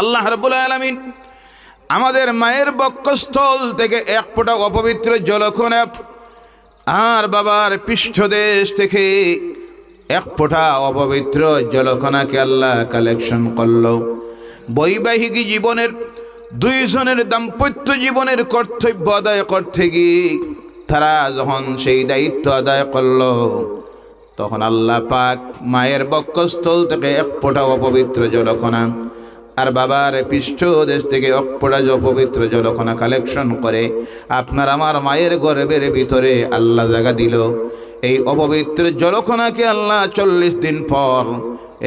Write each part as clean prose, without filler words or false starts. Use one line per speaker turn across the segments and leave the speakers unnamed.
আল্লাহ রাব্বুল আলামিন আমাদের মায়ের বক্ষস্থল থেকে এক ফোঁটা অপবিত্র জলকণা আর বাবার পৃষ্ঠদেশ থেকে এক ফোঁটা অপবিত্র জলকণাকে আল্লাহ কালেকশন করলো। বৈবাহিক জীবনের দুইজনের দাম্পত্য জীবনের কর্তব্য আদায় করতে গিয়ে তারা যখন সেই দায়িত্ব আদায় করলো, তখন আল্লাহ পাক মায়ের বক্ষস্থল থেকে এক ফোঁটা অপবিত্র জলকণা আর বাবার পৃষ্ঠদেশ থেকে এক ফোঁটা অপবিত্র জলকণা কালেকশন করে আপনার আমার মায়ের গর্ভের ভিতরে আল্লাহ জায়গা দিল। এই অপবিত্র জলকণাকে আল্লাহ 40 দিন পর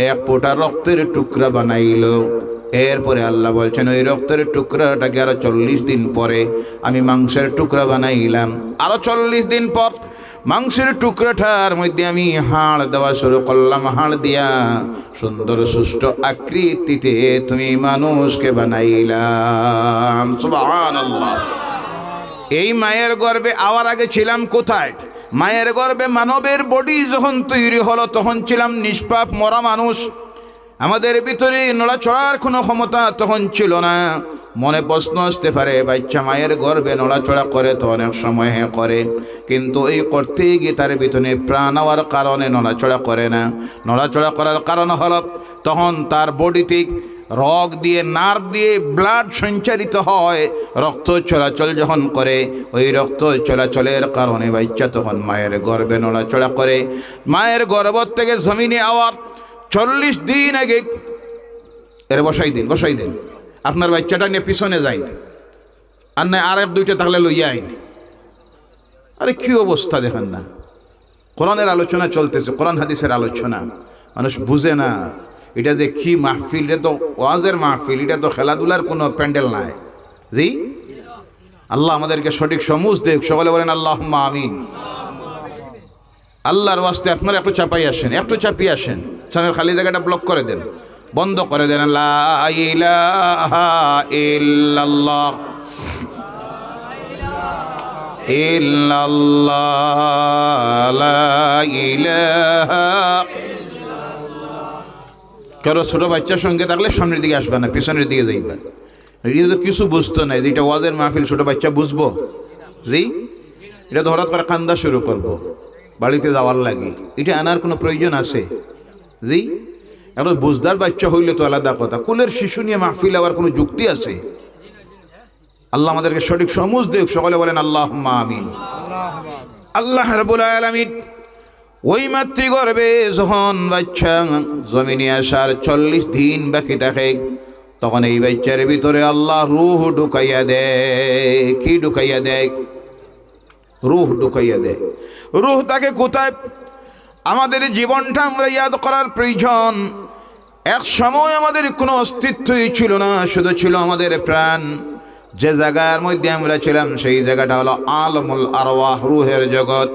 এক ফোঁটা রক্তের টুকরা বানাইল। এরপরে আল্লাহ বলছেন ওই রক্তের টুকরাটাকে আরো 40 দিন পরে আমি মাংসের টুকরা বানাইলাম। আরো 40 দিন পর মাংসের টুকরাটার মধ্যে আমি হাড় দেওয়া শুরু করলাম। হাড় দিয়া সুন্দর সুষ্ঠু আকৃতিতে তুমি মানুষকে বানাইলাম। সুবহানাল্লাহ। এই মায়ের গর্ভে আওয়ার আগে ছিলাম কোথায়? মায়ের গর্ভে মানবের বডি যখন তৈরি হলো তখন ছিলাম নিষ্পাপ মরা মানুষ। আমাদের ভিতরে নড়াচড়ার কোনো ক্ষমতা তখন ছিল না। মনে প্রশ্ন আসতে পারে, বাচ্চা মায়ের গর্ভে নড়াচড়া করে তো অনেক সময় করে, কিন্তু এই করতে গিয়ে তার ভিতরে প্রাণ হওয়ার কারণে নড়াচড়া করে না। নড়াচড়া করার কারণ হলো তখন তার বডিতে রগ দিয়ে নার্ভ দিয়ে ব্লাড সঞ্চারিত হয়, রক্ত চলাচল যখন করে ওই রক্ত চলাচলের কারণে বাচ্চা তখন মায়ের গর্ভে নড়াচড়া করে। মায়ের গর্ভ থেকে জমিনে আওয়ার 40 দিন আগে এর বসাই দিন আপনার বাচ্চাটা নিয়ে পিছনে যাই আর না আর এক দুইটা তাহলে লইয়া আইন। আরে কি অবস্থা দেখেন না, কোরআনের আলোচনা চলতেছে, কোরআন হাদিসের আলোচনা, মানুষ বুঝে না এটা যে কি মাহফিল, এটা তো ওয়াজের মাহফিল, এটা তো খেলাধুলার কোনো প্যান্ডেল নাই। জি আল্লাহ আমাদেরকে সঠিক সমুজ দেখ, সকলে বলেন আল্লাহুম্মা আমিন। আল্লাহর ওয়াস্তে আপনারা একটু চাপিয়ে আসেন, সামনের খালি জায়গাটা ব্লক করে দেন, বন্ধ করে দেন। লা ইলাহা ইল্লাল্লাহ ইল্লাল্লাহ লা ইলাহা। কারো ছোট বাচ্চার সঙ্গে থাকলে সামনের দিকে আসবে না, পিছনের দিকে যাইবে। এটা তো কিছু বুঝতো না, যেটা ওয়াজের মাহফিল ছোট বাচ্চা বুঝবো? জি এটা তো হঠাৎ করে কান্দা শুরু করবো বাড়িতে যাওয়ার লাগে, এটা আনার কোনো প্রয়োজন আছে? জি এখন বুঝদার বাচ্চা হইলে তো আলাদা কথা, কুলের শিশু নিয়ে মাহফিল আবার কোনো যুক্তি আছে? আল্লাহ আমাদেরকে সঠিক সমুজ দেখ, সকলে বলেন আল্লাহুম্মা আমিন। আল্লাহ রাব্বুল আলামিন ওই মাতৃগর্ভে যখন বাচ্চা জমিনে আসার 40 দিন বাকি থাকে তখন এই বাচ্চার ভিতরে আল্লাহ রূহ ঢুকাইয়া দেয়। কি ঢুকাইয়া দেয়? রূহ ঢুকাইয়া দেয়। রূহ তাকে কোথায়? আমাদের জীবনটা আমরা ইয়াদ করার প্রয়োজন। এক সময় আমাদের কোনো অস্তিত্বই ছিল না, শুধু ছিল আমাদের প্রাণ। যে জায়গার মধ্যে আমরা ছিলাম সেই জায়গাটা হলো আলমুল আরওয়াহ, রূহের জগৎ।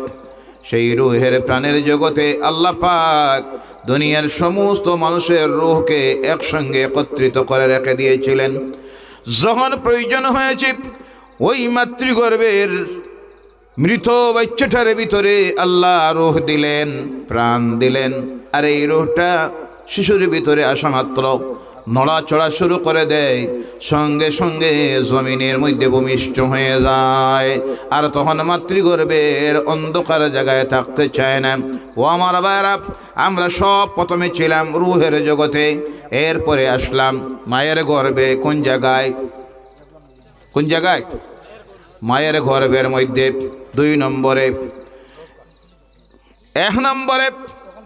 সেই রূহের প্রাণের জগতে আল্লাহ পাক দুনিয়ার সমস্ত মানুষের রূহকে একসঙ্গে একত্রিত করে রেখে দিয়েছিলেন। যখন প্রয়োজন হয়েছে ওই মাতৃগর্ভের মৃত বাচ্চাটার ভিতরে আল্লাহ রূহ দিলেন, প্রাণ দিলেন। আর এই রূহটা শিশুর ভিতরে আসা মাত্র নড়াচড়া শুরু করে দেয়, সঙ্গে সঙ্গে জমিনের মধ্যে ভূমিষ্ঠ হয়ে যায়। আর তখন মাতৃগর্ভের অন্ধকার জায়গায় থাকতে চায় না। ও আমার ভাইরা, আমরা সব প্রথমে ছিলাম রূহের জগতে, এরপরে আসলাম মায়ের গর্ভে। কোন জায়গায়? মায়ের গর্ভের মধ্যে 2 নম্বরে। 1 নম্বরে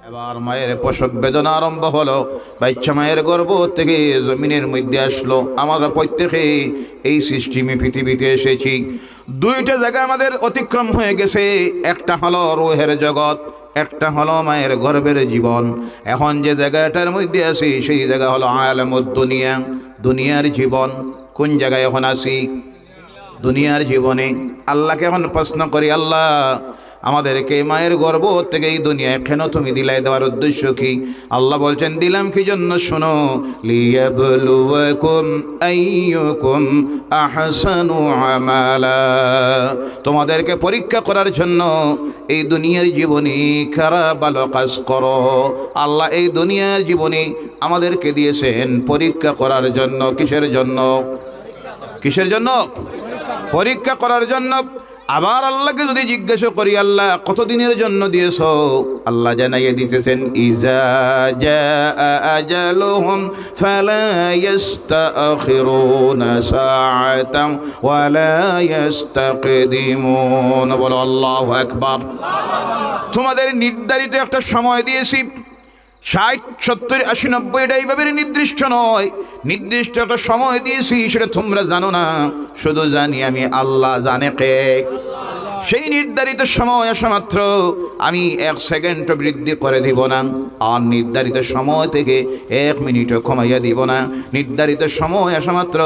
এবার মায়ের প্রসব বেদনা আরম্ভ হলো। বাচ্চা মায়ের গর্ভ থেকে জমিনের মধ্যে আসলো। আমরা প্রত্যেকে এই সিস্টেমে পৃথিবীতে এসেছি। 2টা জায়গা আমাদের অতিক্রম হয়ে গেছে, একটা হলো রূহের জগৎ, একটা হলো মায়ের গর্ভের জীবন। এখন যে জায়গাটার মধ্যে আছি সেই জায়গা হলো আলামুদ দুনিয়া, দুনিয়ার জীবন। কোন জায়গায় এখন আছি? দুনিয়ার জীবনে। আল্লাহকে এখন প্রশ্ন করি, আল্লাহ আমাদেরকে মায়ের গর্ভ থেকে এই দুনিয়ায় কেন তুমি দিলাই দেওয়ার উদ্দেশ্য কি? আল্লাহ বলছেন দিলাম কি জন্য? শোনো, লিয়াবলুয়াকুম আইয়ুকুম আহসানু আমালা, তোমাদেরকে পরীক্ষা করার জন্য এই দুনিয়ার জীবনে কারা ভালো কাজ করো। আল্লাহ এই দুনিয়ার জীবনে আমাদেরকে দিয়েছেন পরীক্ষা করার জন্য। কিসের জন্য? কিসের জন্য? পরীক্ষা করার জন্য। আবার আল্লাহকে যদি জিজ্ঞাসা করি আল্লাহ কতদিনের জন্য দিয়েছো, আল্লাহ জানাইয়ে দিতেছেন ইজা জাআ আজালুহুম ফালা ইস্তাখিরুনা সাআতান ওয়ালা ইস্তাকদিমুন। বলো আল্লাহু আকবার। তোমাদের নির্ধারিত একটা সময় দিয়েছি, 60, 70, 80, 90 এটা এইভাবে নির্দিষ্ট নয়, নির্দিষ্ট একটা সময় দিয়েছি, সেটা তোমরা জানো না, শুধু জানি আমি আল্লাহ। জানে কে? সেই নির্ধারিত সময় আসা মাত্র আমি 1 সেকেন্ডও বৃদ্ধি করে দিব না, আর নির্ধারিত সময় থেকে 1 মিনিটও কমাইয়া দিব না। নির্ধারিত সময় আসা মাত্র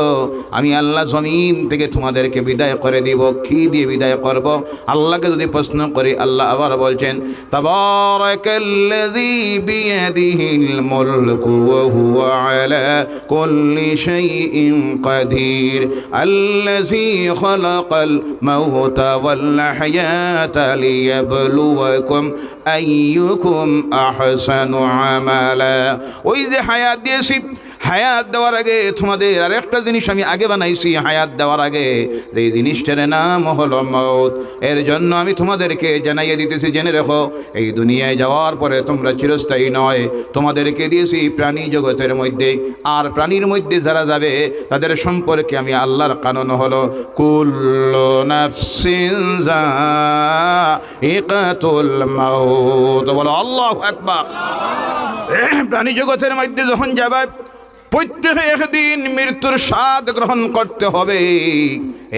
আমি আল্লাহ জমিন থেকে তোমাদেরকে বিদায় করে দিব। কি দিয়ে বিদায় করব? আল্লাহকে যদি প্রশ্ন করি, আল্লাহ আবার বলছেন তাবারাকাল্লাযী বিয়াদিহিল মুলকু ওয়া হুয়া আলা কুল্লি শাইইন কাদির আল্লাযী খালাকাল মাউতা ওয়াল হায়াতা লিয়াবলুয়াকুম আইয়ুকুম আহসানু আমালা। ওই যে হায়াত দিয়েছি, হায়াত দেওয়ার আগে তোমাদের আরেকটা জিনিস আমি আগে বানাইছি। হায়াত দেওয়ার আগে এই জিনিসটার নাম হলো মওত। এর জন্য আমি তোমাদেরকে জানাইয়ে দিতেছি, জেনে রেখো এই দুনিয়ায় যাওয়ার পরে তোমরা চিরস্থায়ী নয়। তোমাদেরকে দিয়েছি প্রাণী জগতের মধ্যে, আর প্রাণীর মধ্যে যারা যাবে তাদের সম্পর্কে আমি আল্লাহর কানুন হলো কুল্লু নাফসিন যায়িকাতুল মাউত। বলো আল্লাহু আকবার। প্রাণী জগতের মধ্যে যখন যাবে প্রত্যেকে একদিন মৃত্যুর স্বাদ গ্রহণ করতে হবে।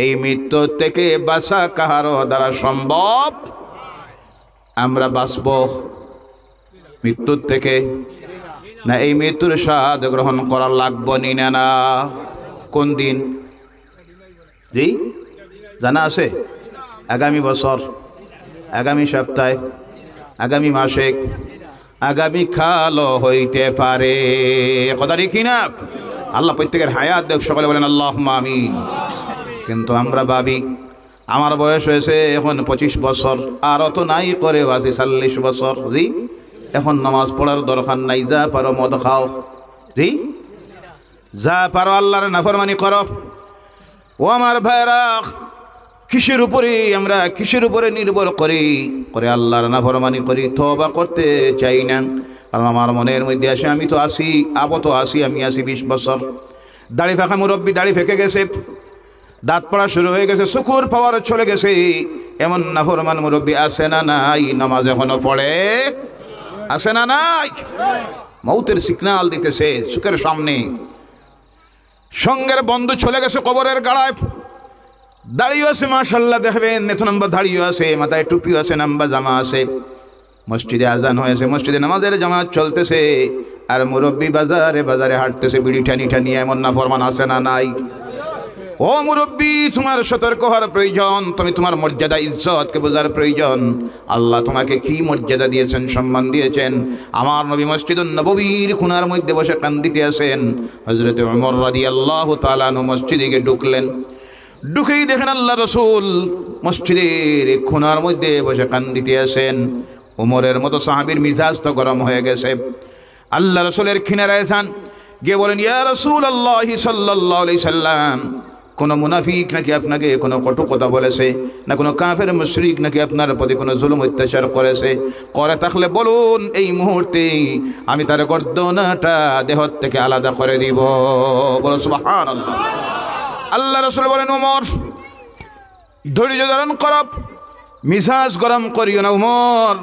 এই মৃত্যু থেকে বাঁচা কাহারও দ্বারা সম্ভব? আমরা বাঁচব মৃত্যুর থেকে না? এই মৃত্যুর স্বাদ গ্রহণ করা লাগবে নি না? কোন দিন? জি জানা আছে? আগামী বছর, আগামী সপ্তাহে, আগামী মাসে, আগামী কালও হইতে পারে। কথা দেখি না? আল্লাহ প্রত্যেকের হায়াত দেখ, সকলে বলেন আল্লাহুম্মা আমিন। কিন্তু আমরা ভাবি আমার বয়স হয়েছে এখন 25 বছর, আর অত নাই করে আছি 40 বছর। জি এখন নামাজ পড়ার দরকার নাই, যা পারো মদ খাও, জি যা পারো আল্লাহর নাফরমানি করো। ও আমার ভাইরা, কিসের উপরে আমরা কিসের উপরে নির্ভর করি করে আল্লাহর নাফরমানি করি? তওবা করতে চাই না। কারণ আমার মনের মধ্যে আসে আমি তো আসি, আবতো আসি, আমি আসি 20 বছর। দাড়ি ফাঁকা মুরব্বী, দাড়ি ফেঁকে গেছে, দাঁত পড়া শুরু হয়ে গেছে, শুকুর পাওয়ার চলে গেছে, এমন নাফরমান মুরব্বী আছে না নাই? নামাজ এখনো পড়ে আছে না নাই? মৌতের সিগন্যাল দিতেছে চোখের সামনে। সঙ্গের বন্ধু চলে গেছে কবরের গাড়ায়, দাড়িও আছে মাশাআল্লাহ, দেখবেন নেত নম্বর দাড়িও আছে, মাথায় টুপিও আছে, নাম্বা জামা আছে। মসজিদে আজান হয়েছে, মসজিদে নামাজের জামাত চলতেছে, আর মুরব্বী বাজারে বাজারে হাঁটতেছে বিড়ি টানি টানি। এমন নাফরমান আছে না নাই? ও মুরব্বী, তোমার সতর্ক হওয়ার প্রয়োজন, তুমি তোমার মর্যাদা ইজ্জতকে বোঝার প্রয়োজন। আল্লাহ তোমাকে কি মর্যাদা দিয়েছেন, সম্মান দিয়েছেন। আমার নবী মসজিদুন নববীর কোণার মধ্যে বসে কান্দিতে আছেন। হযরত ওমর রাদিয়াল্লাহু তাআলা আনহু মসজিদে গিয়ে ঢুকলেন। ঢুকেই দেখেন আল্লাহ রসুল মসজিদের কোণার মধ্যে বসে কান্দিতে আছেন। ওমরের মতো সাহাবীর মিজাজ তো গরম হয়ে গেছে। আল্লাহ রসুলের কিনারায় যান, গিয়ে বলেন ইয়া রাসূলুল্লাহ সাল্লাল্লাহু আলাইহি সাল্লাম, কোনো মুনাফিক নাকি আপনাকে কোনো কটু কথা বলেছে, না কোনো কাফের মুশরিক নাকি আপনার প্রতি কোনো জুলুম অত্যাচার করেছে? করে থাকলে বলুন, এই মুহূর্তে আমি তার গর্দনাটা দেহ থেকে আলাদা করে দিব। বলো সুবহানাল্লাহ। আল্লাহ রাসূল বলেন ওমর, ধৈর্য ধারণ করো, মিজাজ গরম করিও না। ওমর,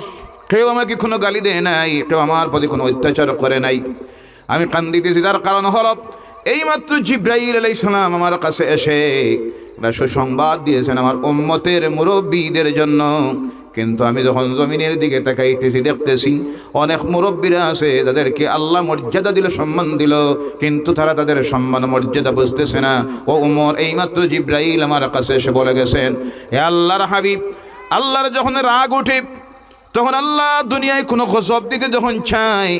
কেউ আমাকে কোনো গালি দেয় নাই, কেউ আমার প্রতি কোনো অত্যাচার করে নাই। আমি কান্দিতেছি, তার কারণ হলো এইমাত্র জিব্রাইল আলাইহিস সালাম আমার কাছে এসে সুসংবাদ দিয়েছেন আমার উম্মতের মুরব্বীদের জন্য। কিন্তু আমি যখন জমিনের দিকে তাকাইতেছি, দেখতেছি অনেক মুরব্বীরা আছে যাদেরকে আল্লাহ মর্যাদা দিল, সম্মান দিল, কিন্তু তারা তাদের সম্মান মর্যাদা বুঝতেছে না। ও উমর, এইমাত্র জিব্রাইল আমার কাছে এসে বলে গেছেন, হে আল্লাহর হাবিব, আল্লাহর যখন রাগ উঠে তখন আল্লাহ দুনিয়ায় কোনো গজব দিতে যখন চায়,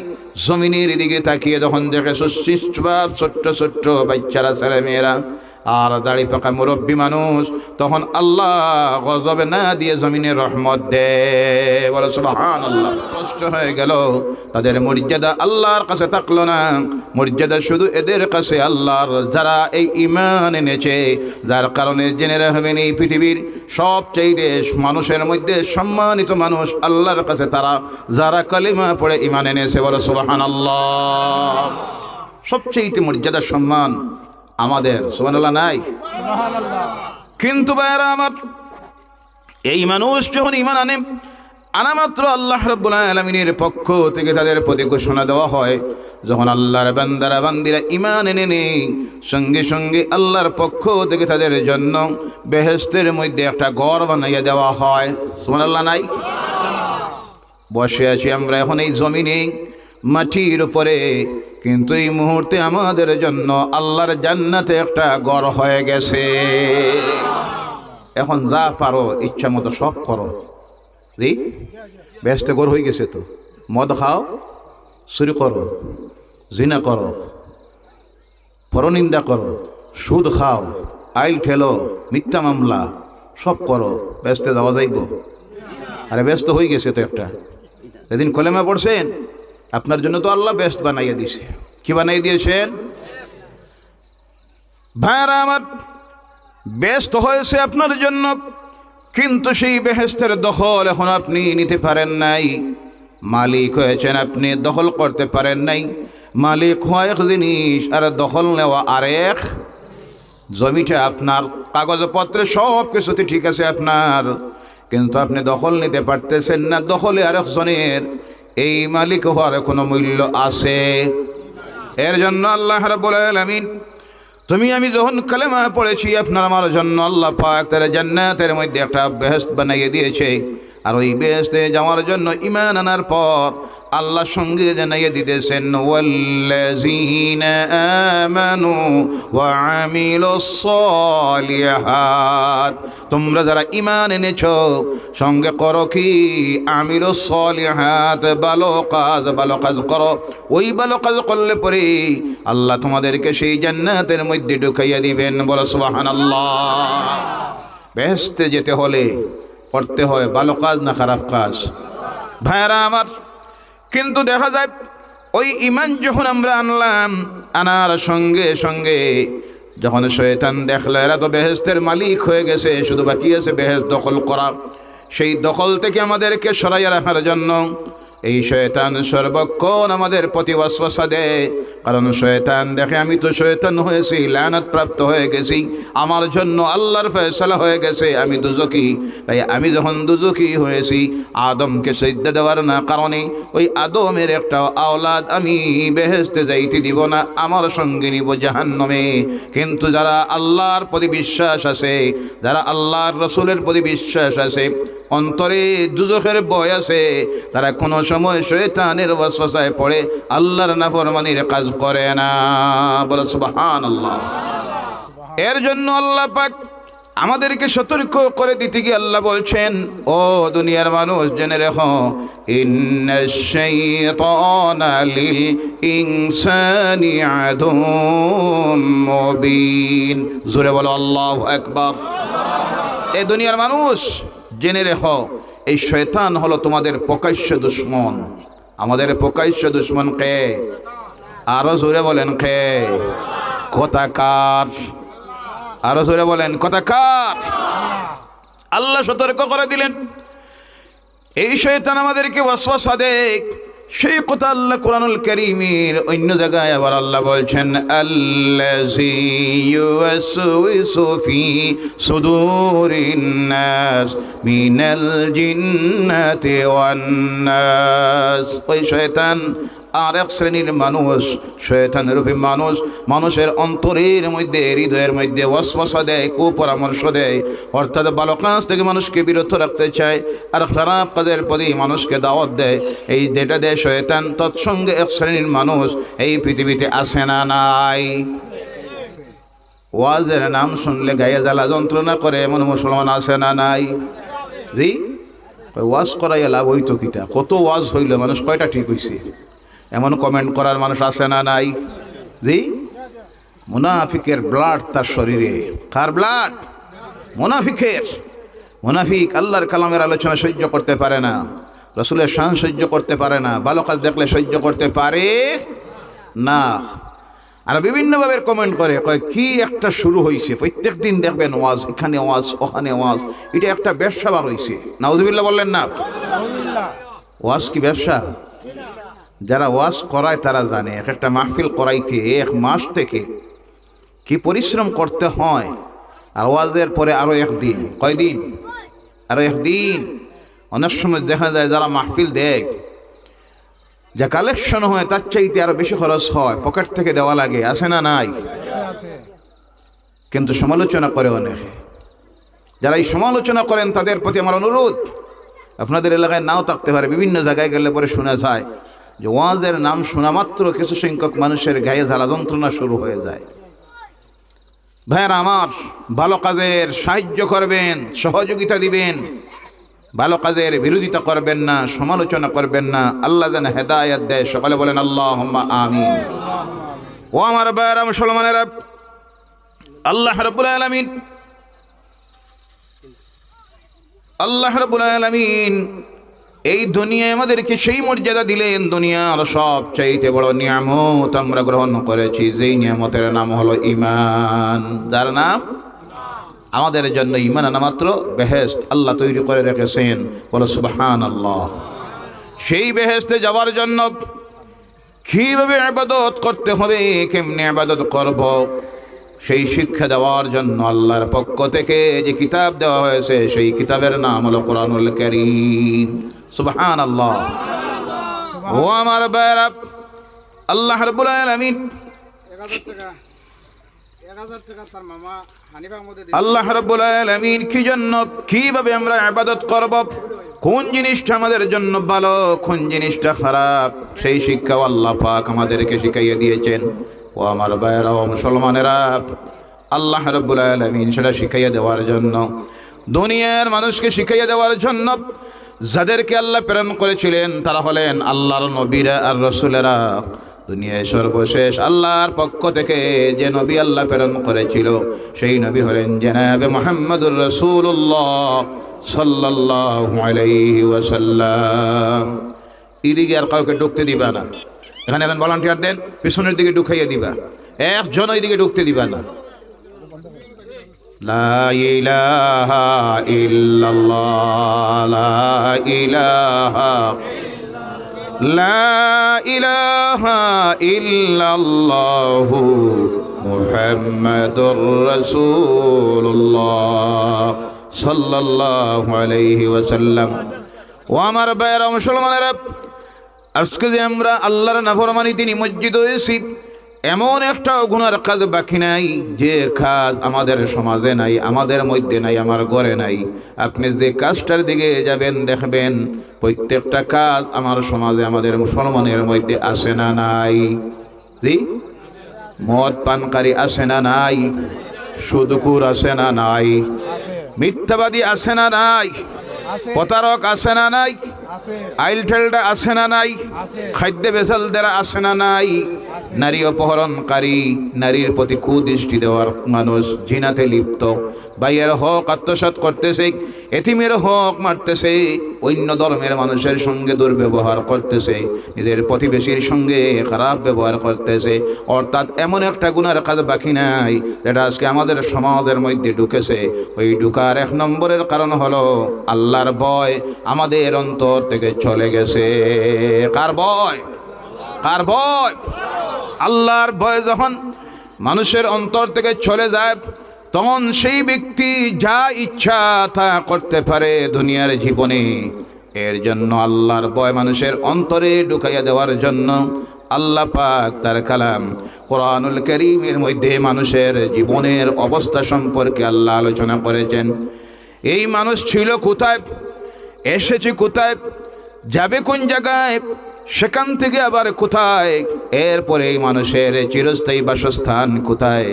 জমিনের দিকে তাকিয়ে যখন দেখে সুশিষ্ট ছোট্ট ছোট্ট বাচ্চারা ছেলে মেয়েরা আর দাড়ি পাকা মুরব্বী মানুষ, তখন আল্লাহ গজবে না দিয়ে জমিনে রহমত দেয়। বলো সুবহানাল্লাহ। কষ্ট হয়ে গেল, তাদের মর্যাদা আল্লাহর কাছে থাকলো না, মর্যাদা শুধু এদের কাছে আল্লাহর, যারা এই ঈমান এনেছে, যার কারণে জেনে রাখবেন এই পৃথিবীর সবচেয়ে মানুষের মধ্যে সম্মানিত মানুষ আল্লাহর কাছে তারা যারা কালিমা পড়ে ঈমান এনেছে। বলো সুবহানাল্লাহ। সবচেয়ে মর্যাদা সম্মান আমাদের, সুবহানাল্লাহ নাই? কিন্তু ভাইরা আমার, এই মানুষ যখন ঈমান আনা মাত্র আল্লাহ রাব্বুল আলামিনের পক্ষ থেকে তাদের প্রতি ঘোষণা দেওয়া হয়, যখন আল্লাহর বান্দারা বান্দিরা ঈমান এনে নেই, সঙ্গে সঙ্গে আল্লাহর পক্ষ থেকে তাদের জন্য বেহেশতের মধ্যে একটা ঘর বানাইয়া দেওয়া হয়। সুবহানাল্লাহ নাই? বসে আছি আমরা এখন এই জমিনে মাটির উপরে, কিন্তু এই মুহূর্তে আমাদের জন্য আল্লাহর জান্নাতে একটা ঘর হয়ে গেছে। এখন যা পারো ইচ্ছা মতো সব করো। জি, বেহেশতে ঘর হয়ে গেছে তো। মদ খাও, চুরি করো, জিনা করো, পরনিন্দা করো, সুদ খাও, আইল ঠেলো, মিথ্যা মামলা সব করো, বেহেশতে যাওয়া যাইব? আরে ব্যস্ত হয়ে গেছে তো একটা। যেদিন কলেমা পড়ছেন আপনার জন্য তো আল্লাহ বেহেশত বানাইয়া দিয়েছে। কি বানাই দিয়েছেন? ভাইরা আমার, বেহেশত হয়েছে আপনার জন্য, কিন্তু সেই বেহেশতের দখল এখন আপনি নিতে পারেন নাই। মালিক হয়েছেন আপনি, দখল করতে পারেন নাই। মালিক হওয়া এক জিনিস আর দখল নেওয়া আরেক। জমিটা আপনার, কাগজপত্রে সব কিছুতে ঠিক আছে আপনার, কিন্তু আপনি দখল নিতে পারতেছেন না। দখলে আরেকজনের, এই মালিক হওয়ার কোনো মূল্য আছে? এর জন্য আল্লাহ রাব্বুল আলামিন, তুমি আমি যখন কালেমা পড়েছি আপনার আমার জন্য আল্লাহ পাক তার জান্নাতের মধ্যে একটা বেহেশত বানিয়ে দিয়েছে। আর ওই বেহেশতে যাওয়ার জন্য ঈমান আনার পর আল্লাহ সঙ্গে জানাইয়ে দিতেছেন, ওয়াল্লাযীনা আমানু ওয়া আমিলুস সালিহাত। তোমরা যারা ঈমান এনেছো সঙ্গে করো কি? আমিলুস সালিহাত, ভালো কাজ করো। ওই ভালো কাজ করলে পরে আল্লাহ তোমাদেরকে সেই জান্নাতের মধ্যে ঢুকাইয়া দিবেন। বলো সুবহানাল্লাহ। বেহেশতে যেতে হলে করতে হয় ভালো কাজ না খারাপ কাজ? ভাইরা আমার, কিন্তু দেখা যায় ওই ঈমান যখন আমরা আনলাম, আনার সঙ্গে সঙ্গে যখন শয়তান দেখলো এরা তো বেহেশতের মালিক হয়ে গেছে, শুধু বাকি আছে বেহেশত দখল করা, সেই দখল থেকে আমাদেরকে সরাইয়া রাখার জন্য এই শয়তান সর্বক্ষণ আমাদের প্রতি ওয়াসওয়াসা দেয়। কারণ শয়তান দেখে আমি তো শয়তান হয়েছি, লানত প্রাপ্ত হয়ে গেছি, আমার জন্য আল্লাহর ফয়সালা হয়ে গেছে, আমি দুজকি। তাই আমি যখন দুজকি হয়েছি, আদমকে সিজদা দেওয়ার না কারণে ওই আদমের একটা আওলাদ আমি বেহেশতে যাইতে দিব না, আমার সঙ্গে নিব জাহান্নামে। কিন্তু যারা আল্লাহর প্রতি বিশ্বাস আছে, যারা আল্লাহর রাসূলের প্রতি বিশ্বাস আছে, অন্তরে দুজখের ভয় আছে, তারা কোনো সময় শয়তানের ওয়াসওয়াসায় পড়ে আল্লাহর নাফরমানির কাজ করে না। বলো সুবহানাল্লাহ। এর জন্য আল্লাহ পাক আমাদেরকে সতর্ক করে দিতে গিয়ে আল্লাহ বলছেন, ও দুনিয়ার মানুষ জেনে রেখো, ইন্নাশ শাইতানা লিল ইনসানি আদুম মুবিন। জোরে বলো আল্লাহু আকবার। এই দুনিয়ার মানুষ জেনে রেখো, এই শয়তান হলো তোমাদের প্রকাশ্য দুশ্মন। আমাদের প্রকাশ্য দুশ্মন কে? আরো জোরে বলেন কে? কথা কার? আরো জোরে বলেন কথা কার? আল্লাহ সতর্ক করে দিলেন, এই শয়তান আমাদেরকে ওয়াসওয়াসা দেয়। সেই কথা আল্লাহ কোরআনুল কারীমের অন্য জায়গায় আবার আল্লাহ বলছেন, আল্লাযী ইউওয়াসওয়িসু ফি সুদুরিন নাস মিনাল জিন্নাতি ওয়ান নাস। ওই শয়তান আর এক শ্রেণীর মানুষ, শয়তান রূপী মানুষ, মানুষের অন্তরের মধ্যে, হৃদয়ের মধ্যে ওয়াসওয়াসা দেয়, কুপরামর্শ দেয়। অর্থাৎ ভালো কাজ থেকে মানুষকে বিরত রাখতে চায় আর খারাপ কাজের প্রতি মানুষকে দাওয়াত দেয়। এই যেটা দেয় শয়তান, তৎসঙ্গে এক শ্রেণীর মানুষ এই পৃথিবীতে আসে না নাই? ওয়াজের নাম শুনলে গায়ে জ্বালা যন্ত্রণা করে এমন মুসলমান আছে না নাই? জি ওয়াজ করাইয়া লাভ হইতো কিটা, কত ওয়াজ হইল, মানুষ কয়টা ঠিক হইছে? এমন কমেন্ট করার মানুষ আছে না নাই? জি মুনাফিকের ব্লাড তার শরীরে। কার ব্লাড? মুনাফিকের। মুনাফিক আল্লাহর কালামের আলোচনা সহ্য করতে পারে না, রসুলের শান সহ্য করতে পারে না, ভালো কাজ দেখলে সহ্য করতে পারে না। আর বিভিন্নভাবে কমেন্ট করে, কয় কি একটা শুরু হয়েছে, প্রত্যেক দিন দেখবেন ওয়াজ, এখানে ওয়াজ ওখানে ওয়াজ, এটা একটা ব্যবসা বার হয়েছে। নাউজুবিল্লাহ বললেন না? ওয়াজ কি ব্যবসা? যারা ওয়াজ করায় তারা জানে এক একটা মাহফিল করাইতে এক মাস থেকে কি পরিশ্রম করতে হয়। আর ওয়াজের পরে আরো একদিন, কয়দিন? আরো একদিন। অনেক সময় দেখা যায় যারা মাহফিল দেয়, যা কালেকশন হয় তার চাইতে আরো বেশি খরচ হয়, পকেট থেকে দেওয়া লাগে, আছে না নাই? কিন্তু সমালোচনা করে অনেকে। যারা এই সমালোচনা করেন তাদের প্রতি আমার অনুরোধ, আপনাদের এলাকায় নাও থাকতে পারে, বিভিন্ন জায়গায় গেলে পরে শোনা যায় যে ওয়াজের নাম শোনা মাত্র কিছু সংখ্যক মানুষের গায়ে জ্বালা যন্ত্রণা শুরু হয়ে যায়। ভাইয়েরা আমার, ভালো কাজের সাহায্য করবেন, সহযোগিতা দিবেন, ভালো কাজের বিরোধিতা করবেন না, সমালোচনা করবেন না। আল্লাহ যেন হেদায়েত দেয়, সকলে বলেন আল্লাহুম্মা আমিন। ও আমার ভাইয়েরা মুসলমানেরা, আল্লাহ রাব্বুল আলামিন এই দুনিয়ায় আমাদেরকে সেই মর্যাদা দিলেন, দুনিয়ার সবচাইতে বড় নিয়ামত আমরা গ্রহণ করেছি, যেই নিয়ামতের নাম হলো ঈমান। যার নাম আমাদের জন্য ঈমান আনা মাত্র বেহেশত আল্লাহ তৈরি করে রেখেছেন, বলো সুবহানাল্লাহ। সেই বেহেশতে যাওয়ার জন্য কিভাবে ইবাদত করতে হবে, কেমনে ইবাদত করব, সেই শিক্ষা দেওয়ার জন্য আল্লাহর পক্ষ থেকে যে কিতাব দেওয়া হয়েছে, সেই কিতাবের নাম হলো কোরআনুল কারীম। সুবহানাল্লাহ। ও আমার ভাইরা, আল্লাহ রাব্বুল আলামিন আল্লাহ রাব্বুল আলামিন কি জন্য, কিভাবে আমরা ইবাদত করব, কোন জিনিসটা আমাদের জন্য ভালো, কোন জিনিসটা খারাপ, সেই শিক্ষা আল্লাহ পাক আমাদেরকে শিখাইয়ে দিয়েছেন। ও আমার ভাইয়েরা ও মুসলমানেরা, আল্লাহ রাব্বুল আলামিন সেটা শিখাইয়া দেওয়ার জন্য, দুনিয়ার মানুষকে শিখাইয়া দেওয়ার জন্য যাদেরকে আল্লাহ প্রেরণ করেছিলেন তারা হলেন আল্লাহর নবীরা আর রাসূলেরা। দুনিয়ায় সর্বশেষ আল্লাহর পক্ষ থেকে যে নবী আল্লাহ প্রেরণ করেছিল, সেই নবী হলেন জনাবে মুহাম্মদুর রাসূলুল্লাহ সাল্লাল্লাহু আলাইহি ওয়াসাল্লাম। এদিকে আর কাউকে ঢুকতে দিবা না, এখানে এখন ভলান্টিয়ার দেন, পিছনের দিকে ঢুকাইয়া দিবা, একজন ওই দিকে ঢুকতে দিবা না। লা ইলাহা ইল্লাল্লাহ, লা ইলাহা ইল্লাল্লাহু মুহাম্মাদুর রাসূলুল্লাহ সাল্লাল্লাহু আলাইহি ওয়াসাল্লাম। ও আমার ভাইয়েরা মুসলমানেরা, আজকে যে আমরা আল্লাহর নাফরমানিতে নিমজ্জিত হয়েছি, এমন একটা গুনার কাজ বাকি নাই যে কাজ আমাদের সমাজে নাই, আমাদের মধ্যে নাই, আমার ঘরে নাই। আপনি যে কাজটার দিকে যাবেন দেখবেন প্রত্যেকটা কাজ আমার সমাজে, আমাদের মুসলমানের মধ্যে আছে না নাই? জি, মদ পানকারী আছে না নাই? সুদখোর আছে না নাই? মিথ্যাবাদী আছে না নাই? প্রতারক আছে না নাই? আইলটেলটা আছে না নাই? খাদ্য বেচালদের আছে না নাই? নারী অপহরণকারী, নারীর প্রতি কুদৃষ্টি দেওয়ার মানুষ, জিনাতে লিপ্ত, ভাইয়ের হক আত্মসাৎ করতেছে, এতিমের হক মারতেছে, অন্য ধর্মের মানুষের সঙ্গে দুর্ব্যবহার করতেছে, নিজের প্রতিবেশীর সঙ্গে খারাপ ব্যবহার করতেছে। অর্থাৎ এমন একটা গুনার কাজ বাকি নাই যেটা আজকে আমাদের সমাজের মধ্যে ঢুকেছে। ওই ঢুকার এক নম্বরের কারণ হলো আল্লাহর ভয় আমাদের অন্তর থেকে চলে গেছে। কার ভয়? কার ভয়? আল্লাহর ভয় যখন মানুষের অন্তর থেকে চলে যায়, তখন সেই ব্যক্তি যা ইচ্ছা তা করতে পারে দুনিয়ার জীবনে। এর জন্য আল্লাহর ভয় মানুষের অন্তরে ঢুকাইয়া দেওয়ার জন্য আল্লাহ পাক তার কালাম কোরআনুল কারীমের মধ্যে মানুষের জীবনের অবস্থা সম্পর্কে আল্লাহ আলোচনা করেছেন। এই মানুষ ছিল কোথায়, এসেছে কোথায়, যাবে কোন জায়গায়, সেখান থেকে আবার কোথায়, এরপরে এই মানুষের চিরস্থায়ী বাসস্থান কোথায়,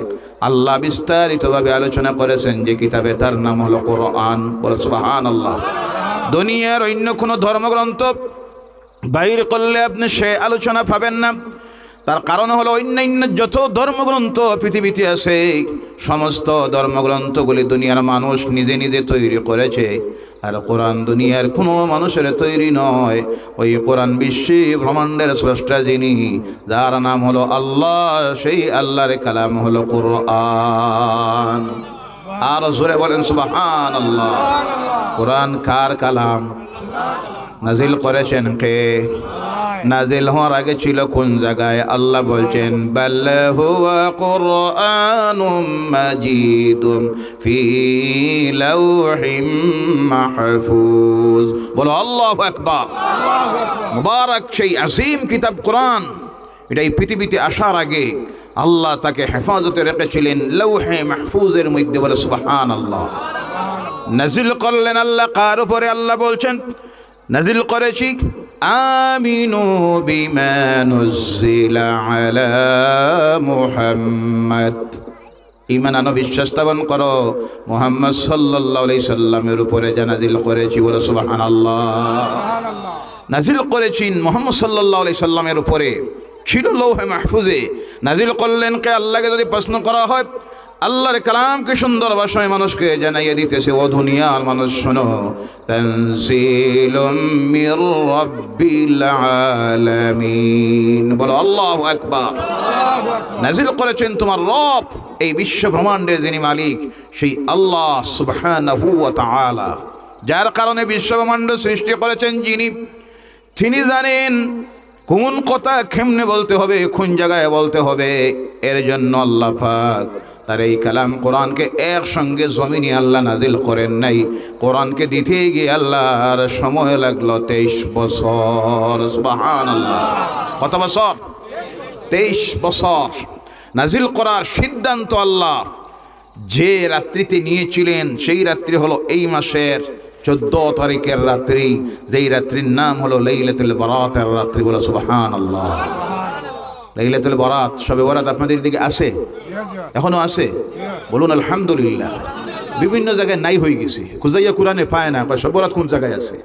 আল্লাহ বিস্তারিতভাবে আলোচনা করেছেন যে কিতাবে, তার নাম হলো কোরআন। বলো সুবহানাল্লাহ। দুনিয়ার অন্য কোনো ধর্মগ্রন্থ বাইর করলে আপনি সে আলোচনা পাবেন না। তার কারণ হলো অন্যান্য যত ধর্মগ্রন্থ পৃথিবীতে আছে সমস্ত ধর্মগ্রন্থগুলি দুনিয়ার মানুষ নিজে নিজে তৈরি করেছে, আর কোরআন দুনিয়ার কোনো মানুষের তৈরি নয়। ওই কোরআন বিশ্বে ব্রহ্মাণ্ডের স্রষ্টা যিনি, যার নাম হলো আল্লাহ, সেই আল্লাহর কালাম হলো কোরআন। আর জোরে বলেন সুবহানাল্লাহ। কোরআন কার কালাম? নাজিল করেছেন কে? নাজিল হওয়ার আগে ছিল কোন জায়গায়? আল্লাহ বলছেন বাল হুয়া কুরআনুম মাজিদুম ফি লাওহিম মাহফুজ। বলো আল্লাহু আকবার। মুবারক সেই আজিম কিতাব কোরআন, এটা এই পৃথিবীতে আসার আগে আল্লাহ তাকে হেফাজতে রেখেছিলেন লৌহে মাহফুজের মধ্যে। বলে সুবহানাল্লাহ। নাজিল করলেন আল্লাহ কার উপরে? আল্লাহ বলছেন নাজিল করেছি আমিনু বিমা নুজিলা আলা মুহাম্মদ। ঈমান আনো, বিশ্বাস স্থাপন করো মুহাম্মদ সাল্লাল্লাহু আলাইহি সাল্লামের উপরে যা নাজিল করেছি। বলে সুবহানাল্লাহ। নাজিল করেছেন মুহাম্মদ সাল্লাল্লাহু আলাইহি সাল্লামের উপরে, ছিল লৌহে মাহফুজে। নাজিল করলেন কে? আল্লাহকে যদি প্রশ্ন করা হয়, আল্লাহর কালামকে সুন্দর ভাষায় মানুষকে জানাইয়ে দিতেছে, ও দুনিয়ার মানুষ শোনো, তানজিলুম মির রাব্বিল আলামিন। বলো আল্লাহু আকবার। নাজিল করেছেন তোমার রব, এই বিশ্ব ব্রহ্মাণ্ডের যিনি মালিক, সেই আল্লাহ সুবহানাহু ওয়া তাআলা, যার কারণে বিশ্ব ব্রহ্মাণ্ড সৃষ্টি করেছেন যিনি, তিনি জানেন কোন কথা কেমনে বলতে হবে, কোন জায়গায় বলতে হবে। এর জন্য আল্লাহ পাক তার এই কালাম কোরআনকে একসঙ্গে জমিনে আল্লাহ নাজিল করেন নাই। কোরআনকে দিতে গিয়ে আল্লাহর সময় লাগলো 23 বছর। সুবহানাল্লাহ। কত বছর? 23 বছর। নাজিল করার সিদ্ধান্ত আল্লাহ যে রাত্রিতে নিয়েছিলেন, সেই রাত্রি হলো এই মাসের 14 তারিখের রাত্রি, যেই রাত্রির নাম হলো লাইলাতুল বারাতের রাত্রি। বলে সুবহানাল্লাহ। লাইলাতুল বারাত, শবে বরাত আপনাদের দিকে আছে? এখনো আছে? বলুন আলহামদুলিল্লাহ। বিভিন্ন জায়গায় নাই হয়ে গেছে, খুঁজাইয়া কোরআনে পায় না, শবে বরাত কোন জায়গায় আছে।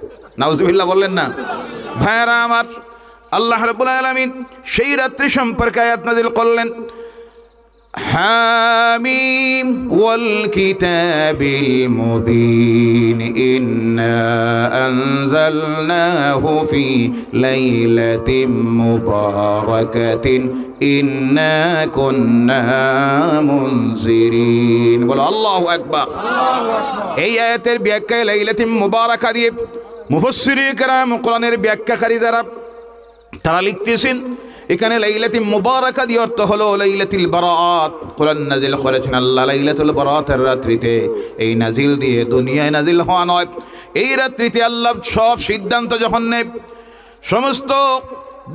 নাউজুবিল্লাহ বললেন না? ভাইরা আমার, আল্লাহ রাব্বুল আলামিন সেই রাত্রি সম্পর্কে আয়াত নাযিল করলেন, হামিম ওয়াল কিতাবিল মুবিন ইন্না আনজালনাহু ফি লাইলাতিন মুবারাকাতিন ইন্না কুন্না মুনজিরিন। বলো আল্লাহু আকবার। এই আয়াতের ব্যাখ্যায় লাইলাতিন মুবারাকা দিয়ে মুফাসসিরিন কেরাম, কোরআনের ব্যাখ্যাকারী যারা, তারা লিখতেছেন এখানে লাইলাতুল মুবারাকা দিয়ে অর্থ হলো লাইলাতুল বারাত। কোরআন নাজিল করেছেন আল্লাহ লাইলাতুল বারাতের রাত্রিতে। এই নাজিল দিয়ে দুনিয়ায় নাজিল হওয়া নয়। এই রাত্রিতে আল্লাহ সব সিদ্ধান্ত যখন নেয়, সমস্ত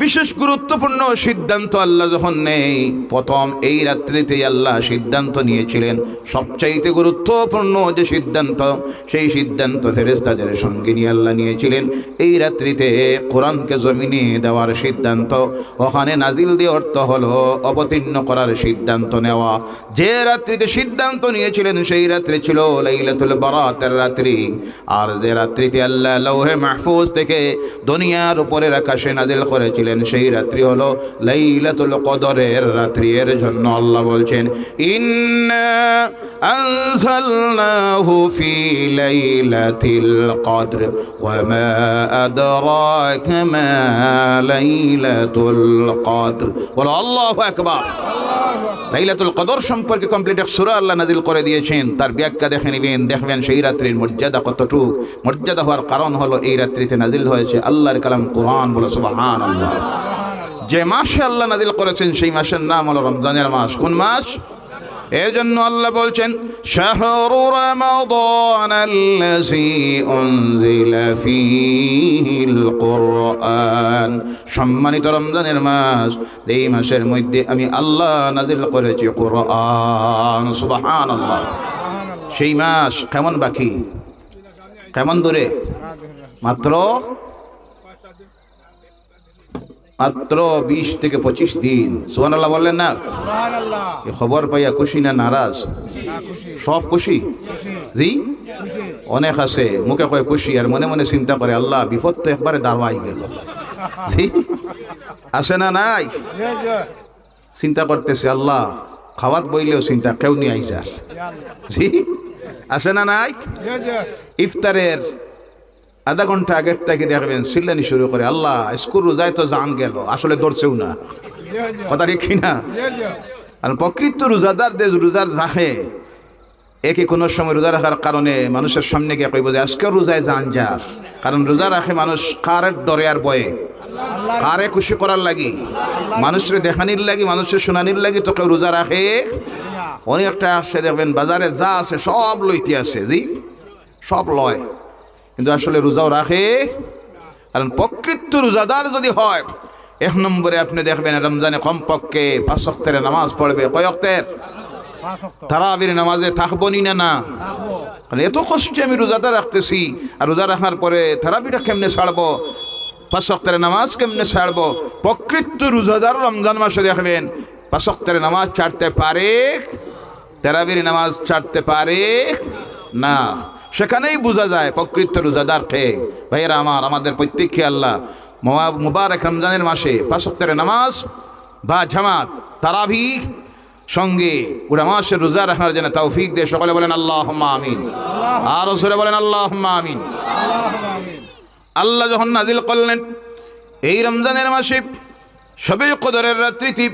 বিশেষ গুরুত্বপূর্ণ সিদ্ধান্ত আল্লাহ যখন নেই, প্রথম এই রাত্রিতে আল্লাহ সিদ্ধান্ত নিয়েছিলেন। সবচাইতে গুরুত্বপূর্ণ যে সিদ্ধান্ত, সেই সিদ্ধান্ত ফেরেশতাদের সঙ্গে নিয়ে আল্লাহ নিয়েছিলেন। এই রাত্রিতে কোরআনকে জমিনে দেওয়ার সিদ্ধান্ত, ওখানে নাজিল দিয়ে অর্থ হলো অবতীর্ণ করার সিদ্ধান্ত নেওয়া। যে রাত্রিতে সিদ্ধান্ত নিয়েছিলেন সেই রাত্রি ছিল লাইলাতুল বারাতের রাত্রি। আর যে রাত্রিতে আল্লাহ লৌহে মাহফুজ থেকে দুনিয়ার উপরের আকাশে নাজিল করেছিলেন, সেই রাত্রি হলো লাইলাতুল কদরের রাত্রি। এর জন্য আল্লাহ বলছেন ইন্না আনজালনাহু ফি লাইলাতিল কদর ওয়া মা আদরাকা মা লাইলাতুল কদর। বলো আল্লাহু আকবার। লাইলাতুল কদর সম্পর্কে কমপ্লিট এক সূরা আল্লাহ নাজিল করে দিয়েছেন। তার ব্যাখ্যা দেখে নেবেন, দেখবেন সেই রাত্রির মর্যাদা কতটুকু। মর্যাদা হওয়ার কারণ হলো এই রাত্রিতে নাজিল হয়েছে আল্লাহর কালাম কোরআন। বলো সুবহানাল্লাহ। যে মাসে আল্লাহ নাজিল করেছেন সেই মাসের নাম হলো রমজানের মাস। কোন মাস? এর জন্য আল্লাহ বলছেন শাহরু রমাদানাল্লাযী উনজিলা ফীহিল কুরআন। সম্মানিত রমজানের মাস, এই মাসের মধ্যে আমি আল্লাহ নাজিল করেছি কোরআন। সুবহানাল্লাহ। সেই মাস কেমন বাকি, কেমন দূরে? মাত্র মাত্র 20 থেকে 25 দিন। সুবহানাল্লাহ বললেন না?
সুবহানাল্লাহ।
এই খবর পাইয়া খুশি না নারাজ? সব খুশি। জি, অনেক আছে মুখে কয় খুশি আর মনে মনে চিন্তা করে আল্লাহ বিপদ তো একবারে দাঁড়াই গেল। জি, আছে না নাই?
জি জি।
চিন্তা করতেছে আল্লাহ খাওয়াত বইলেও চিন্তা কেউ নিয়ে আইসার। জি, আছে না নাই?
জি জি।
ইফতারের আধা ঘন্টা আগের থেকে দেখবেন চিল্লানি শুরু করে আল্লাহ স্কুল রোজায় তো জান গেল, আসলে ধরছেও না।
জি জি।
কথা ঠিক কিনা?
জি জি।
আর প্রকৃত রোজাদার দেশ রোজার রাখে একে কোনো সময় রোজা রাখার কারণে মানুষের সামনে গিয়ে কইব যে আজকে রোজায় জান যাস, কারণ রোজা রাখে মানুষ কারের ডরে আর বয়ে, কারে খুশি করার লাগি, মানুষের দেখানির লাগি, মানুষের শোনানির লাগি তো কেউ রোজা রাখে। অনেকটা আসছে দেখবেন বাজারে যা আছে সব লইতে আছে, জি সব লয়, কিন্তু আসলে রোজাও রাখে। কারণ প্রকৃত রোজাদার যদি হয়, 1 নম্বরে আপনি দেখবেন রমজানে কমপক্ষে 5 ওয়াক্তের নামাজ পড়বে। কয় ওয়াক্তের?
5 ওয়াক্ত।
তারাবির নামাজে থাকবো নি না? না।
রাখবো।
কারণ এত কষ্টে আমি রোজাটা রাখতেছি, আর রোজা রাখার পরে তারাবিটা কেমনে ছাড়বো, 5 ওয়াক্তের নামাজ কেমনে ছাড়বো? প্রকৃত রোজাদার রমজান মাসে দেখবেন 5 ওয়াক্তের নামাজ ছাড়তে পারে, তারাবির নামাজ ছাড়তে পারে না। সেখানেই বোঝা যায় প্রকৃত রোজাদার কে। ভাইয়েরা আমার, আমাদের প্রত্যেককে আল্লাহ মুবারক রমজানের মাসে 5 ওয়াক্তের নামাজ বা জামাত তারাবি সঙ্গে পুরা মাসের রোজা রাখার জন্য তৌফিক দিয়ে সকলে বলেন আল্লাহুম্মা আমিন। আর রাসূল বলেন আল্লাহুম্মা আমিন। আল্লাহ যখন নাজিল করলেন এই রমজানের মাসে শবে কদরের রাত্রিতে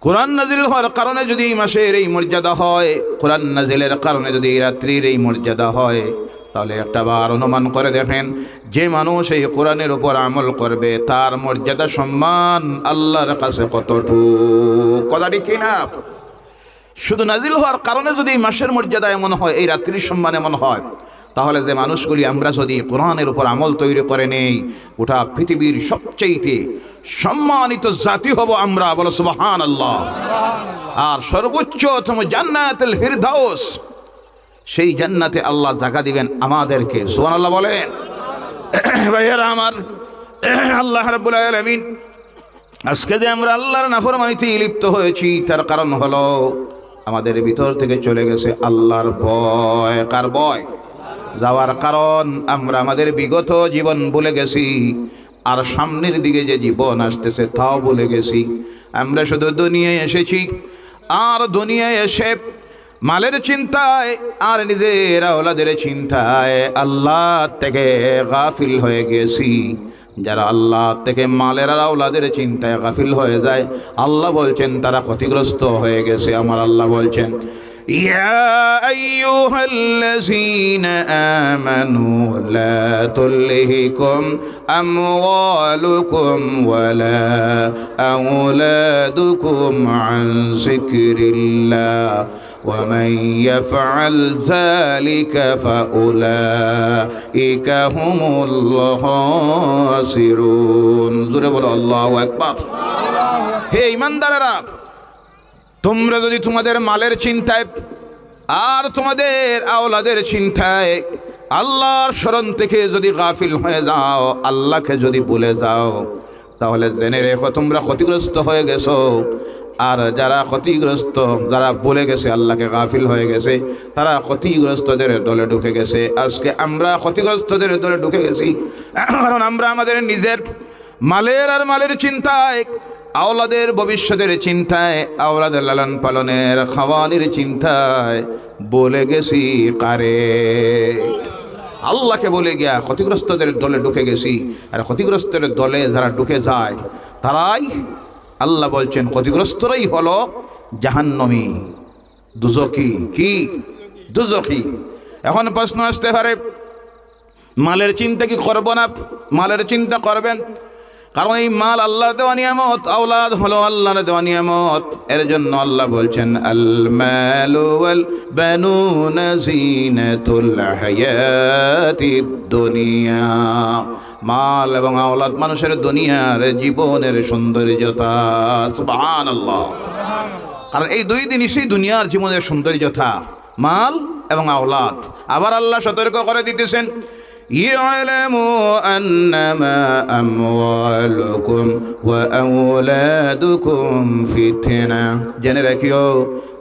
কোরআন নাজিল হওয়ার কারণে যদি এই মাসের এই মর্যাদা হয়, কোরআন নাজিলের কারণে যদি এই রাত্রির এই মর্যাদা হয়, তাহলে একটা বার অনুমান করে দেখেন যে মানুষ এই কোরআনের উপর আমল করবে তার মর্যাদা সম্মান আল্লাহর কাছে কতটুকু। কথাটি কি না? শুধু নাজিল হওয়ার কারণে যদি এই মাসের মর্যাদা এমন হয়, এই রাত্রির সম্মান এমন হয়, তাহলে যে মানুষগুলি আমরা যদি কোরআনের উপর আমল তৈরি করে নেই, গোটা পৃথিবীর সবচেয়ে সম্মানিত জাতি হব আমরা। বলো সুবহানাল্লাহ। আর সর্বোচ্চতম জান্নাতুল ফিরদাউস, সেই জান্নাতে আল্লাহ জায়গা দিবেন আমাদেরকে। সুবহানাল্লাহ বলেন। ভাইয়েরা আমার, আল্লাহ রাব্বুল আলামিন আজকে যে আমরা আল্লাহর নাফরমানিতে লিপ্ত হয়েছি তার কারণ হলো আমাদের ভিতর থেকে চলে গেছে আল্লাহর ভয়। কার ভয়? যাওয়ার কারণ আমরা আমাদের বিগত জীবন ভুলে গেছি, আর সামনের দিকে যে জীবন আসতেছে তাও ভুলে গেছি। আমরা শুধু দুনিয়ায় এসেছি, আর দুনিয়ায় এসে মালের চিন্তায় আর নিজের আওলাদের চিন্তায় আল্লাহ থেকে গাফিল হয়ে গেছি। যারা আল্লাহ থেকে মালের আর আওলাদের চিন্তায় গাফিল হয়ে যায়, আল্লাহ বলছেন তারা ক্ষতিগ্রস্ত হয়ে গেছে। আমার আল্লাহ বলছেন, ইয়া আইয়ুহাল্লাযীনা আমানু লা তুলহিকুম আমওয়ালুকুম ওয়ালা আওলাদুকুম আন যিকরিল্লাহ ومن يفعل ذلك فأولئك هم الخاسرون। জোরে বলো আল্লাহু আকবার। হে ঈমানদারেরা, তোমরা যদি তোমাদের মালের চিন্তায় আর তোমাদের আওলাদের চিন্তায় আল্লাহর স্মরণ থেকে যদি গাফিল হয়ে যাও, আল্লাহকে যদি ভুলে যাও, তাহলে জেনে রেখো তোমরা ক্ষতিগ্রস্ত হয়ে গেছো। আর যারা ক্ষতিগ্রস্ত, যারা ভুলে গেছে, আল্লাহকে গাফিল হয়ে গেছে, তারা ক্ষতিগ্রস্তদের দলে ঢুকে গেছে। আজকে আমরা ক্ষতিগ্রস্তদের দলে ঢুকে গেছি, কারণ আমরা আমাদের নিজের মালের আর মালের চিন্তায়, আওলাদের ভবিষ্যতের চিন্তায়, আওলাদের লালন পালনের খাওয়ানির চিন্তায় বলে গেছি কারে? আল্লাহকে বলে গিয়া ক্ষতিগ্রস্তদের দলে ঢুকে গেছি। আর ক্ষতিগ্রস্তের দলে যারা ঢুকে যায় তারাই, আল্লাহ বলছেন, ক্ষতিগ্রস্তরাই হলো জাহান্নামী, দুজকি। কি? দুজকি। এখন প্রশ্ন আসতে পারে, মালের চিন্তা কি করব না? মালের চিন্তা করবেন, কারণ এই মাল আল্লাহর দেওয়া নিয়ামত, আওলাদ হলো আল্লাহর দেওয়া নিয়ামত। এর জন্য আল্লাহ বলছেন, আল মালু ওয়াল বানুনা জিনাতুল হায়াতিদ দুনিয়া। মাল এবং আওলাদ মানুষের দুনিয়ার জীবনের সৌন্দর্যতা। সুবহানাল্লাহ। কারণ এই দুই জিনিসই দুনিয়ার জীবনের সৌন্দর্যতা, মাল এবং আওলাদ। আবার আল্লাহ সতর্ক করে দিতেছেন, يعلموا أنما أموالكم وأولادكم فتنة জেনে রাখিও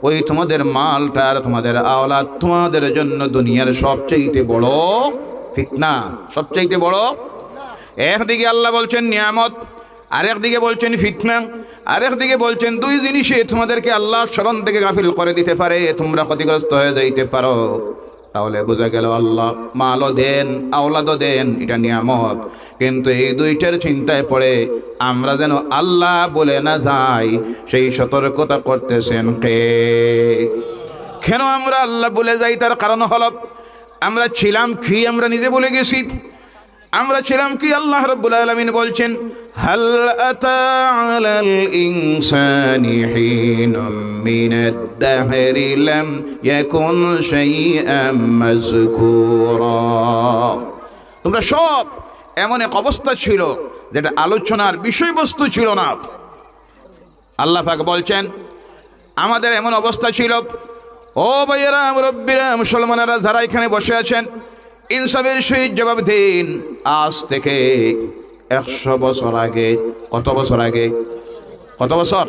ওই তোমাদের মালটা আর তোমাদের আওলাদ তোমাদের জন্য দুনিয়ার সবচেয়ে বড় ফিতনা, সবচেয়ে বড়। একদিকে আল্লাহ বলছেন নিয়ামত, আরেকদিকে বলছেন ফিতনা, আরেকদিকে বলছেন দুই জিনিসে তোমাদেরকে আল্লাহ স্মরণ থেকে গাফিল করে দিতে পারে, তোমরা ক্ষতিগ্রস্ত হয়ে যাইতে পারো। তাহলে বোঝা গেল আল্লাহ মালও দেন আওলাদও দেন, এটা নিয়ামত, কিন্তু এই দুইটার চিন্তায় পড়ে আমরা যেন আল্লাহ বলে না যাই সেই সতর্কতা করতেছেন কে? কেন আমরা আল্লাহ বলে যাই? তার কারণ হলো আমরা ছিলাম কি আমরা নিজে বলে গেছি। আমরা ছিলাম কি? আল্লাহ রাব্বুল আলামিন বলছেন হাল আতা আলাল ইনসানি হিনুম মিনাদ দাহরি লাম ইয়াকুন শাইআম মাযকুরা। তোমরা সব এমন এক অবস্থা ছিল যেটা আলোচনার বিষয়বস্তু ছিল না। আল্লাহ পাক বলছেন আমাদের এমন অবস্থা ছিল। ও ভাইয়েরা, মুরব্বীরা, মুসলমানেরা যারা এখানে বসে আছেন, ইনসাফের সহিত জবাব দিন। আজ থেকে 100 বছর আগে, কত বছর আগে? কত বছর?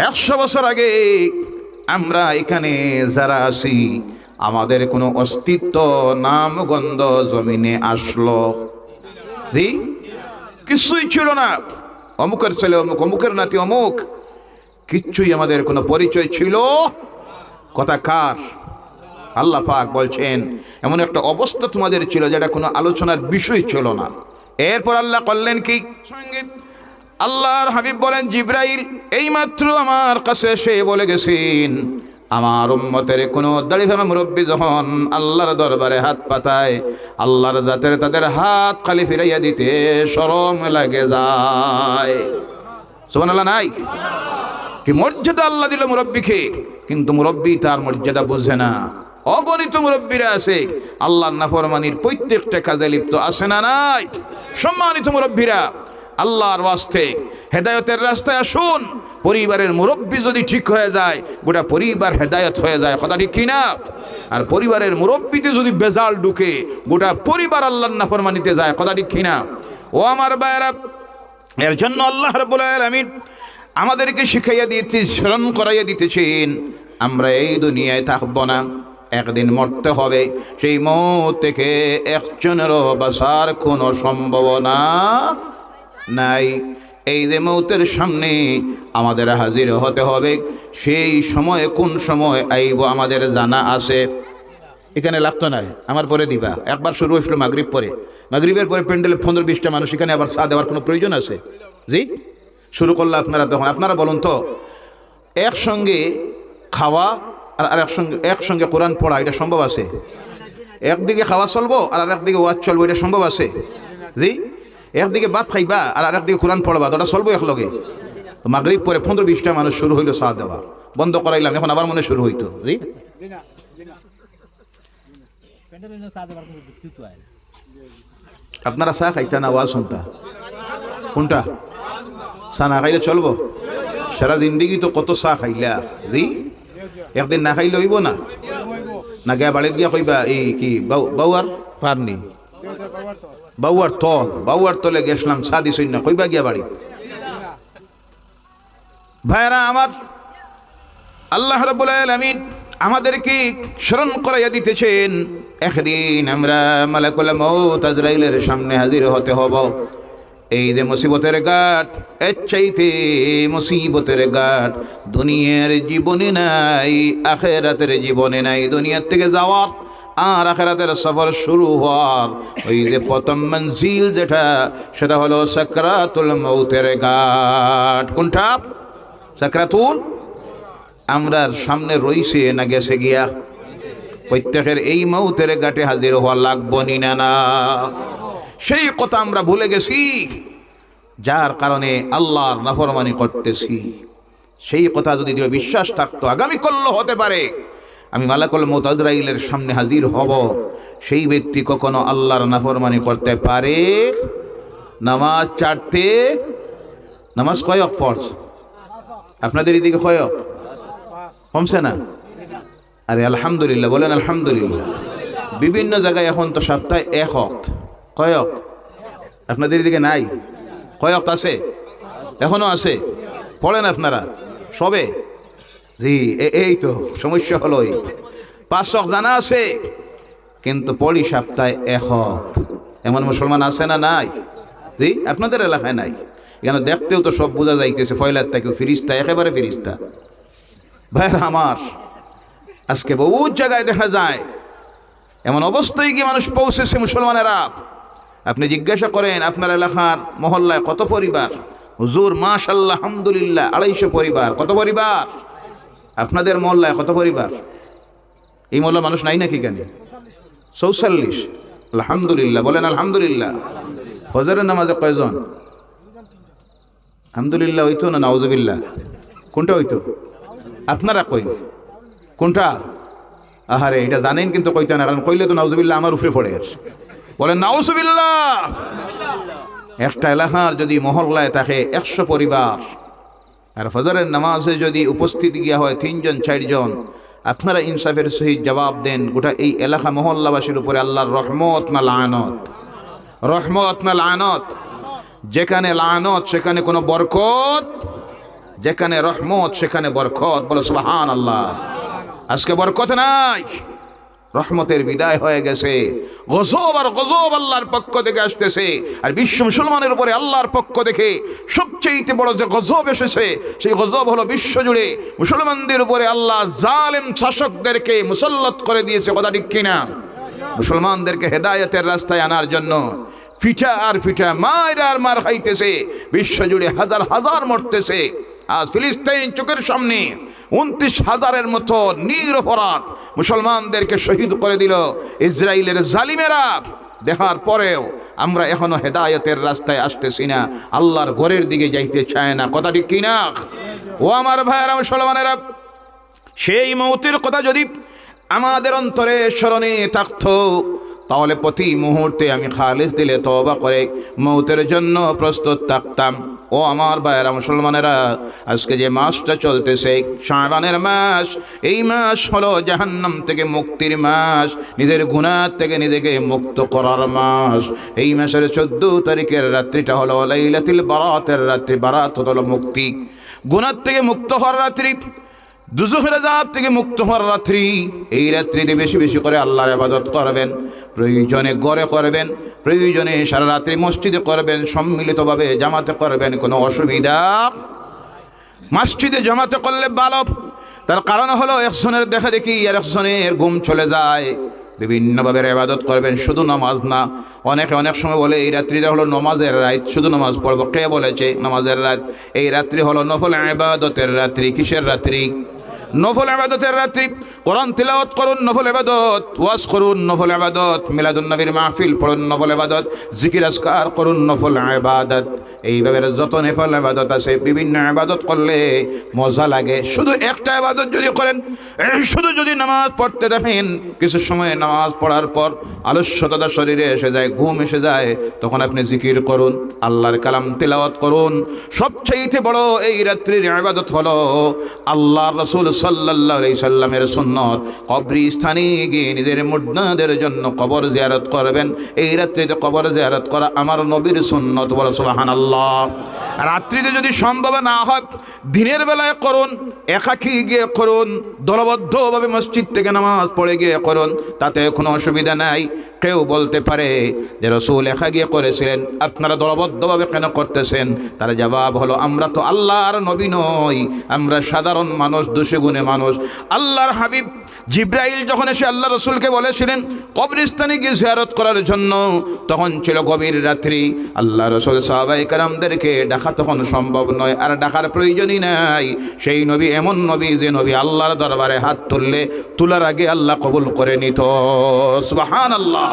100 বছর আগে আমরা এখানে যারা আছি আমাদের কোনো অস্তিত্ব নাম গন্ধ জমিনে আসলো? জি, কিছুই ছিল না। অমুকের ছেলে অমুক, অমুকের নাতি অমুক, কিচ্ছুই আমাদের কোনো পরিচয় ছিল? কথা কার? আল্লাহ পাক বলছেন এমন একটা অবস্থা তোমাদের ছিল যেটা কোনো আলোচনার বিষয় ছিল না। এরপর আল্লাহ করলেন কি? সঙ্গে আল্লাহর হাবিব বলেন জিবরাইল এইমাত্র আমার কাছে এসে বলে গেছেন আমার উম্মতের কোনো দাড়িভাঙা মুরব্বী যখন আল্লাহর দরবারে হাত পাতায়, আল্লাহর জাতের তাদের হাত খালি ফিরাইয়া দিতে শরম লাগে যায়। সুবহানাল্লাহ নাই? কি মর্যাদা আল্লাহ দিল মুরব্বীকে, কিন্তু মুরব্বী তার মর্যাদা বোঝে না। অগণিত মুরব্বীরা আছে আল্লাহর নাফরমানির প্রত্যেকটা কাজে লিপ্ত, আছে না নাই? সম্মানিত মুরব্বীরা, আল্লাহর ওয়াস্তে হেদায়েতের রাস্তায় আসুন। পরিবারের মুরব্বী যদি ঠিক হয়ে যায় গোটা পরিবার হেদায়েত হয়ে যায়, কথা ঠিক কিনা? আর পরিবারের মুরব্বীতে যদি বেজাল ঢুকে গোটা পরিবার আল্লাহর নাফরমানিতে যায়, কথা ঠিক কিনা? ও আমার ভাইয়েরা, এর জন্য আল্লাহ রাব্বুল আলামিন আমাদেরকে শিখাইয়া দিয়েছে, স্মরণ করাইয়া দিতেছেন আমরা এই দুনিয়ায় থাকবো না, একদিন মরতে হবে। সেই মৌত থেকে একজনেরও বাঁচার কোনো সম্ভাবনা নাই। এই যে মৌতের সামনে আমাদের হাজির হতে হবে, সেই সময় কোন সময় আইব আমাদের জানা আছে। এখানে লাগতো না, আমার পরে দিবা। একবার শুরু হয়েছিল মাগরিব পরে, মাগরিবের পরে প্যান্ডেলে 15-20টা মানুষ, এখানে আবার চা দেওয়ার কোনো প্রয়োজন আছে? জি, শুরু করলে আপনারা তখন আপনারা বলুন তো, একসঙ্গে খাওয়া আর একসঙ্গে কোরআন পড়া এটা সম্ভব আছে? একদিকে খাওয়া চলবো আর একদিকে ওয়াজ চলবো, এটা সম্ভব আছে? জি, একদিকে ভাত খাইবা আর একদিকে কোরআন পড়বা, ওটা চলবো একলগে? মাগরিব পরে 15-20টা মানুষ শুরু হইলো চা দেওয়া, বন্ধ করাইলাম, এখন আবার মনে শুরু হইতো। জি, আপনারা চা খাইতা না ওয়াজ শুনতা? কোনটা? চা না খাইলে চলবো? সারা জিন্দিগি তো কত চা খাইলা। জি, একদিন না খাইলে হইব না? না গিয়া বাড়িতে গিয়া কইবা এই কি বাউয়ার পারনি, বাউয়ার তলে গেছিলাম চা দিছই না, কইবা গিয়া বাড়ি? ভাইরা আমার, আল্লাহ রাব্বুল আলামিন আমাদেরকে স্মরণ করাইয়া দিতেছেন একদিন আমরা মালাকুল মউত আজরাইলের সামনে হাজির হতে হব। এই যে মুসিবতের ঘাট, এর চাইতে মুসিবতের ঘাট দুনিয়ার জীবনে নাই, আখিরাতের জীবনে নাই। দুনিয়ার থেকে যাওয়ার আর আখিরাতের সফর শুরু হওয়ার ওই যে প্রথম মঞ্জিল যেটা, সেটা হলো সাকরাতুল মউতের ঘাট। কোনটা? সাকরাতুল। আমরা সামনে রইছে না গেছে গিয়া? প্রত্যেকের এই মউতের ঘাটে হাজির হওয়া লাগবো নি না? সেই কথা আমরা ভুলে গেছি, যার কারণে আল্লাহর নাফরমানি করতেছি। সেই কথা যদি বিশ্বাস থাকতো আগামী কল্য হতে পারে আমি মালাকুল মউত আজরাইলের সামনে হাজির হব, সেই ব্যক্তি কখনো আল্লাহর নাফরমানি করতে পারে? নামাজ ছাড়তে, নামাজ কয়ক ফরজ? আপনাদের এদিকে কয়ক? কমছে না? আরে আলহামদুলিল্লাহ বলেন, আলহামদুলিল্লাহ। বিভিন্ন জায়গায় এখন তো সপ্তাহে এক ওয়াক্ত। কয় ওয়াক্ত? আপনাদের দিকে নাই? কয় ওয়াক্ত আছে? এখনো আছে? পড়েন আপনারা সবে? জি, এই তো সমস্যা হলো। 5 ওয়াক্ত জানা আছে, কিন্তু পড়ি সপ্তাহে এক ওয়াক্ত। এমন মুসলমান আছে না নাই? জি, আপনাদের এলাকায় নাই। এখানে দেখতেও তো সব বোঝা যাইতেছে, ফয়লার থেকেও ফিরিস্তা, একেবারে ফিরিস্তা। ভাইরা আমার, আজকে বহু জায়গায় দেখা যায় এমন অবস্থায় গিয়ে মানুষ পৌঁছেছে মুসলমানেরা। আপনি জিজ্ঞাসা করেন আপনার এলাকার মহল্লায় কত পরিবার? হুজুর মাশাআল্লাহ আলহামদুলিল্লাহ 250 পরিবার। কত পরিবার? আপনাদের মহল্লায় কত পরিবার? এই মহল্লার মানুষ নাই নাকি? কেন 44? আলহামদুলিল্লাহ, বলেন আলহামদুলিল্লাহ। ফজরের নামাজে কয়জন? আলহামদুলিল্লাহ হইতো না নাউজুবিল্লাহ? কোনটা হইতো? আপনারা কই কোনটা? আহারে, এটা জানেন কিন্তু কইতে না, কারণ কইলে তো নাউজুবিল্লাহ আমার উপরে পড়ে। বলেন নাউজুবিল্লাহ। একটা এলাকার যদি মহল্লায় থাকে 100 পরিবার, আর ফজরের নামাজে যদি উপস্থিত গিয়া হয় 3 জন 4 জন, আপনারা ইনসাফের সহিত জবাব দেন, গোটা এই এলাকা মহল্লাবাসীর উপরে আল্লাহর রহমত না লানত? রহমত না লানত? যেখানে লানত সেখানে কোনো বরকত, যেখানে রহমত সেখানে বরকত। বলো সুবহানাল্লাহ। আজকে বরকত নাই, রহমতের বিদায় হয়ে গেছে। গজব আর গজব আল্লাহর পক্ষ থেকে আসতেছে। আর বিশ্ব মুসলমানের উপরে আল্লাহর পক্ষ থেকে সবচেয়ে বড় যে গজব এসেছে, সেই গজব হলো বিশ্ব জুড়ে মুসলমানদের উপরে আল্লাহ জালেম শাসকদেরকে মুসল্লত করে দিয়েছে। কথা ঠিক কিনা? মুসলমানদেরকে হেদায়েতের রাস্তায় আনার জন্য পিঠা আর পিঠা, মার আর মার খাইতেছে, বিশ্ব জুড়ে হাজার হাজার মরতেছে। আজ ফিলিস্তিন চোখের সামনে 29,000-এর মতো নিরপরাধ মুসলমানদেরকে শহীদ করে দিল ইসরায়েলের জালিমেরা। দেখার পরেও আমরা এখনো হেদায়েতের রাস্তায় আসতেছি না, আল্লাহর ঘরের দিকে যাইতে চায় না। কথা ঠিক কিনা? ও আমার ভাইয়েরা মুসলমানেরা, সেই মৌতের কথা যদি আমাদের অন্তরে স্মরণে থাকতো, তাহলে প্রতি মুহূর্তে আমি খালিস দিলে তওবা করে মৌতের জন্য প্রস্তুত থাকতাম। ও আমার ভাইয়েরা মুসলমানেরা, আজকে যে মাসটা চলতেছে শাবানের মাস, এই মাস হলো জাহান্নাম থেকে মুক্তির মাস, নিজের গুনাহ থেকে নিজেকে মুক্ত করার মাস। এই মাসের 14 তারিখের রাত্রিটা হলো লাইলাতুল বারাতের রাত্রি। বারাত হলো মুক্তি, গুনাহ থেকে মুক্ত হওয়ার রাত্রি, দুজখের আযাব থেকে মুক্ত হওয়ার রাত্রি। এই রাত্রিতে বেশি বেশি করে আল্লাহর ইবাদত করবেন, প্রয়োজনে ঘরে করবেন, প্রয়োজনে সারা রাত্রি মসজিদে করবেন, সম্মিলিতভাবে জামাতে করবেন, কোনো অসুবিধা। মসজিদে জামাতে করলে ভালো, তার কারণ হলো একজনের দেখা দেখি আর একজনের ঘুম চলে যায়। বিভিন্নভাবে ইবাদত করবেন, শুধু নামাজ না। অনেকে অনেক সময় বলে এই রাত্রিটা হলো নামাজের রাত, শুধু নামাজ পড়বো। কে বলেছে নামাজের রাত? এই রাত্রি হলো নফল ইবাদতের রাত্রি। কিসের রাত্রি? নফল ইবাদতের রাত্রি। কোরআন তিলাওয়াত করুন, নফল ইবাদত। ওয়াজ করুন, নফল ইবাদত। মিলাদুন নবীর মাহফিল পড়ুন, নফল ইবাদত। জিকির আজকার করুন, নফল ইবাদত। এইভাবে যত নফল ইবাদত আছে, বিভিন্ন ইবাদত করলে মজা লাগে। শুধু একটা ইবাদত যদি করেন, শুধু যদি নামাজ পড়তে দেখেন, কিছু সময় নামাজ পড়ার পর আলস্যতা শরীরে এসে যায়, ঘুম এসে যায়, তখন আপনি জিকির করুন, আল্লাহর কালাম তিলাওয়াত করুন। সবচেয়ে বড় এই রাত্রির ইবাদত হলো আল্লাহর রাসূল সাল্লাল্লাহু আলাইহি সাল্লামের সুন্নাত। কবরস্থানে গিয়ে নিজের মুর্দাদের জন্য কবর জিয়ারত করবেন। এই রাত্রিতে কবর জিয়ারত করা আমার নবীর সুন্নাত। বলো সুবহানাল্লাহ। রাত্রিতে যদি সম্ভব না হয়, দিনের বেলায় করুন, একাকী গিয়ে করুন, দলবদ্ধভাবে মসজিদ থেকে নামাজ পড়ে গিয়ে করুন, তাতে কোনো অসুবিধা নাই। কেউ বলতে পারে যে রাসূল একা গিয়ে করেছিলেন, আপনারা দলবদ্ধভাবে কেন করতেছেন? তার জবাব হলো, আমরা তো আল্লাহর নবী নই, আমরা সাধারণ মানুষ, দোষে গুণে মানুষ। আল্লাহর হাবিব জিব্রাইল যখন এসে আল্লাহ রসুলকে বলেছিলেন কবরস্থানে গিয়ে জিয়ারত করার জন্য, তখন ছিল গভীর রাত্রি। আল্লাহ রসুল সাহাবায়ে কেরামদেরকে ডাকা তখন সম্ভব নয়, আর ডাকার প্রয়োজনই নাই। সেই নবী এমন নবী যে নবী আল্লাহর দরবারে হাত তুললে তোলার আগে আল্লাহ কবুল করে নিত। সুবহানাল্লাহ।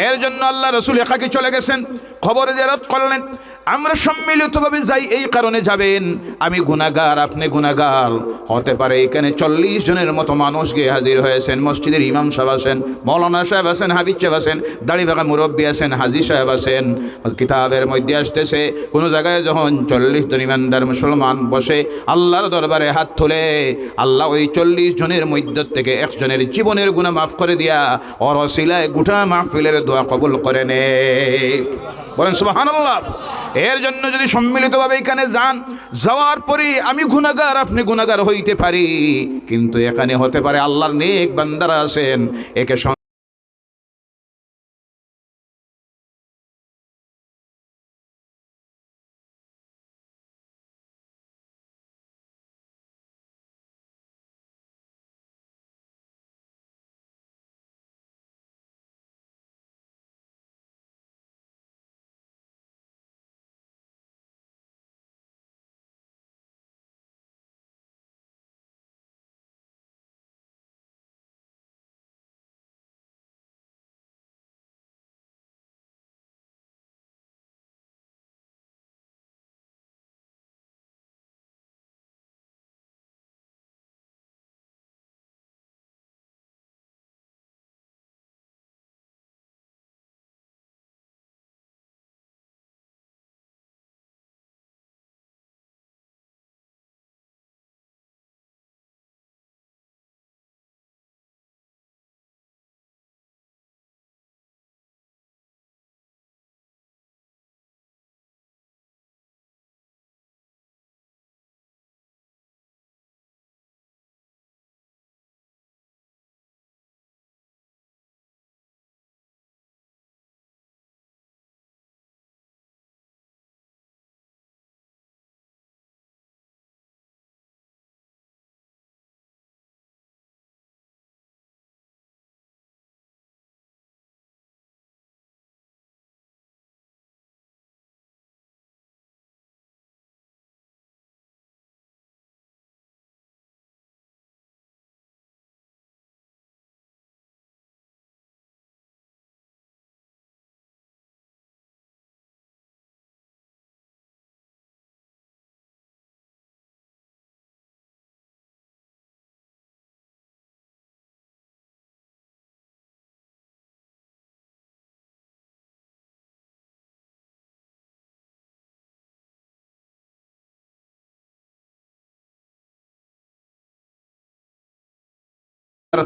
এর জন্য আল্লাহ রসুল একাকী চলে গেছেন, কবর জিয়ারত করলেন। আমরা সম্মিলিতভাবে যাই, এই কারণে যাবেন আমি গুনাহগার, আপনি গুনাহগার। হতে পারে এখানে 40 জনের মতো মানুষ গিয়ে হাজির হয়েছেন। মসজিদের ইমাম সাহেব আছেন, মৌলানা সাহেব আছেন, হাবিজ সাহেব আছেন, দাড়িবাঁকা মুরব্বী আছেন, হাজী সাহেব আছেন। কিতাবের মধ্যে আসতেছে কোনো জায়গায় যখন 40 জন ইমানদার মুসলমান বসে আল্লাহর দরবারে হাত তুলে, আল্লাহ ওই 40 জনের মধ্য থেকে একজনের জীবনের গুনাহ মাফ করে দিয়া ওর ওসিলায় গোটা মাহফিলের দোয়া কবুল করে নে। বলেন সুবহানাল্লাহ। এর জন্য যদি সম্মিলিতভাবে এখানে যান, যাওয়ার পরে আমি গুনাহগার, আপনি গুনাহগার হইতে পারি, কিন্তু এখানে হতে পারে আল্লাহর নেক বান্দারা আছেন, একে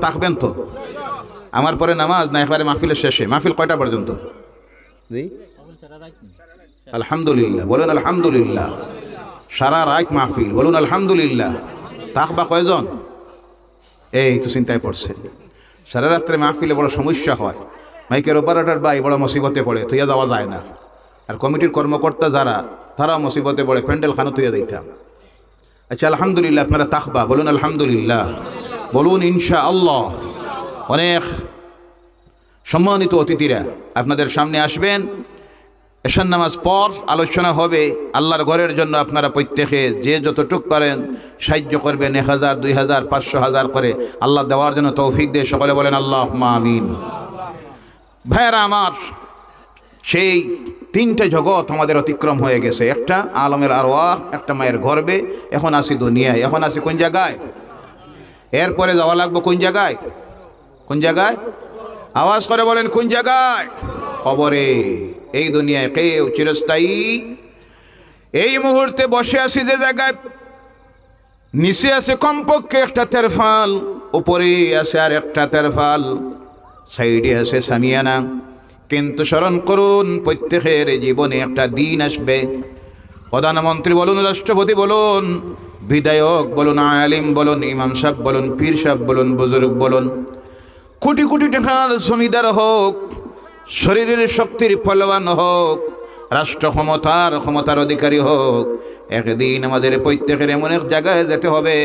থাকবেন তো। আমার পরে নামাজ না একবারে মাহফিলের শেষে? মাহফিল কয়টা পর্যন্ত? আলহামদুলিল্লাহ বলুন, আলহামদুলিল্লাহ। সারা রাত মাহফিল, বলুন আলহামদুলিল্লাহ। থাকবা কয়জন? এই তো চিন্তায় পড়ছে। সারা রাত্রে মাহফিলে বড় সমস্যা হয়, মাইকের অপারেটর ভাই বড় মুসিবতে পড়ে, থইয়া যাওয়া যায় না। আর কমিটির কর্মকর্তা যারা, তারা মুসিবতে পড়ে, প্যান্ডেল খানো থইয়া দিতাম। আচ্ছা আলহামদুলিল্লাহ, আপনারা তাকবা, বলুন আলহামদুলিল্লাহ, বলুন ইনশাআল্লাহ। অনেক সম্মানিত অতিথিরা আপনাদের সামনে আসবেন। এশার নামাজ পর আলোচনা হবে। আল্লাহর ঘরের জন্য আপনারা প্রত্যেকে যে যতটুক পারেন সাহায্য করবেন, 1000, 2000, 500, 1000 করে আল্লাহ দেওয়ার জন্য তৌফিক দিয়ে সকলে বলেন আল্লাহুম্মা আমিন। ভাইয়েরা আমার, সেই 3টে জগৎ আমাদের অতিক্রম হয়ে গেছে। একটা আলমের আরওয়াহ, একটা মায়ের গর্বে, এখন আসি দুনিয়ায়। এখন আসি কোন জায়গায়? এরপরে যাওয়া লাগবে কোন জায়গায়? কোন জায়গায়? আওয়াজ করে বলেন কোন জায়গায়? কবরে। এই দুনিয়ায় কেউ চিরস্থায়ী। এই মুহূর্তে বসে আছি যে জায়গায়, নিচে আছে কমপক্ষে একটা তেরফাল, উপরে আছে আর একটা তেরফাল, সাইডে আছে সামিয়ানা। কিন্তু স্মরণ করুন, প্রত্যেকের জীবনে একটা দিন আসবে, প্রধানমন্ত্রী বলুন, রাষ্ট্রপতি বলুন, বিধায়ক বলুন, আলিম বলুন, ইমাম সাহেব বলুন, পীর সাহেব বলুন, বুজুর্গ বলুন, কোটি কোটি টাকার জমিদার হোক, শরীরের শক্তির ফলবান হোক, রাষ্ট্র ক্ষমতার অধিকারী হোক, একদিন আমাদের প্রত্যেকের এমন এক জায়গায় যেতে হবে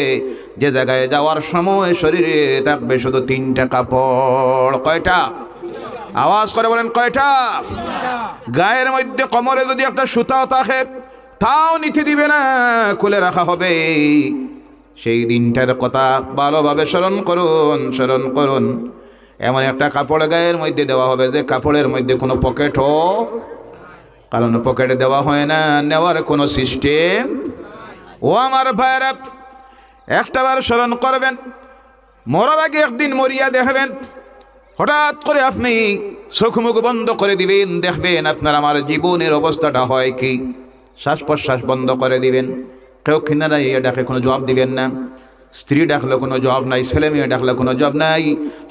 যে জায়গায় যাওয়ার সময় শরীরে থাকবে শুধু 3টা কাপড়। কয়টা? আওয়াজ করে বলেন কয়টা? গায়ের মধ্যে কোমরে যদি একটা সুতাও থাকে তাও নিতে দিবে না, খুলে রাখা হবে। সেই দিনটার কথা ভালোভাবে স্মরণ করুন, স্মরণ করুন। এমন একটা কাপড় গায়ের মধ্যে দেওয়া হবে যে কাপড়ের মধ্যে কোনো পকেটও, কারণ পকেটে দেওয়া হয় না, নেওয়ার কোনো সিস্টেম। ও আমার ভাইরা, একটাবার স্মরণ করবেন, মরার আগে একদিন মরিয়া দেখবেন, হঠাৎ করে আপনি চোখ মুখ বন্ধ করে দিবেন, দেখবেন আপনার আমার জীবনের অবস্থাটা হয় কি। শ্বাস প্রশ্বাস বন্ধ করে দিবেন, কেউ কিনারা ইয়ে ডাকে কোনো জবাব দিবেন না, স্ত্রী ডাকলে কোনো জবাব নাই, ছেলে মেয়ে ডাকলে কোনো জবাব নাই।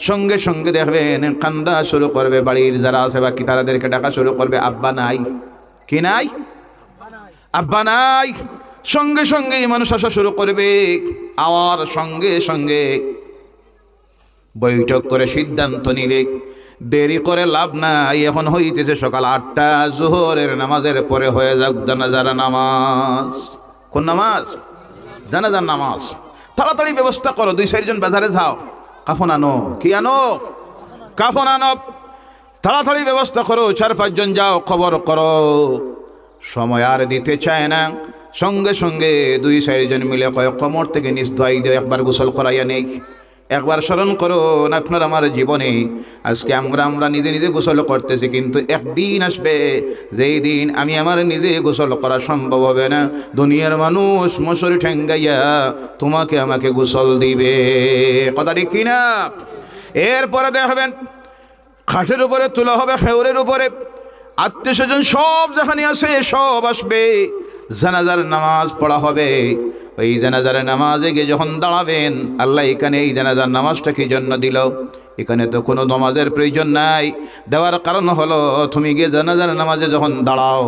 সঙ্গে সঙ্গে দেখবেন কান্দা শুরু করবে, বাড়ির যারা আছে বাকি তাদেরকে ডাকা শুরু করবে, আব্বা নাই, কি নাই, আব্বা নাই। সঙ্গে সঙ্গে মানুষ আসা শুরু করবে, আওয়ার সঙ্গে সঙ্গে বৈঠক করে সিদ্ধান্ত নিবে, দেরি করে লাভ নাই। এখন হইতেছে সকাল 8টা, জোহরের নামাজের পরে হয়ে যাক জানাজার নামাজ। কোন নামাজ? জানাজার নামাজ। তাড়াতাড়ি ব্যবস্থা করো, 2-4 জন বাজারে যাও, কাফন আনো। কি আনো? কাফন আনো। তাড়াতাড়ি ব্যবস্থা করো, 4-5 জন যাও, খবর করো। সময় আর দিতে চায় না, সঙ্গে সঙ্গে 2-4 জন মিলে কয় কোমর থেকে নিচ ধোয়াই দেয়, একবার গোসল করাইয়া নেই। একবার স্মরণ করুন আপনার আমার জীবনে, আজকে আমরা নিজে নিজে গোসল করতেছি, কিন্তু একদিন আসবে যেই দিন আমি আমার নিজে গোসল করা সম্ভব হবে না, দুনিয়ার মানুষ মশারি ঠেঙ্গাইয়া তোমাকে আমাকে গোসল দিবে। কথা ঠিক কিনা? এরপরে দেখবেন খাটের উপরে তোলা হবে, খেউরের উপরে আত্মীয় স্বজন সব যেখানে আছে সব আসবে, জানাজার নামাজ পড়া হবে। ওই জানাজার নামাজে গিয়ে যখন দাঁড়াবেন, আল্লাহ এখানে এই জানাজার নামাজটা কি জন্য দিল? এখানে তো কোনো নামাজের প্রয়োজন নাই। দেওয়ার কারণ হলো তুমি গিয়ে জানাজার নামাজে যখন দাঁড়াও,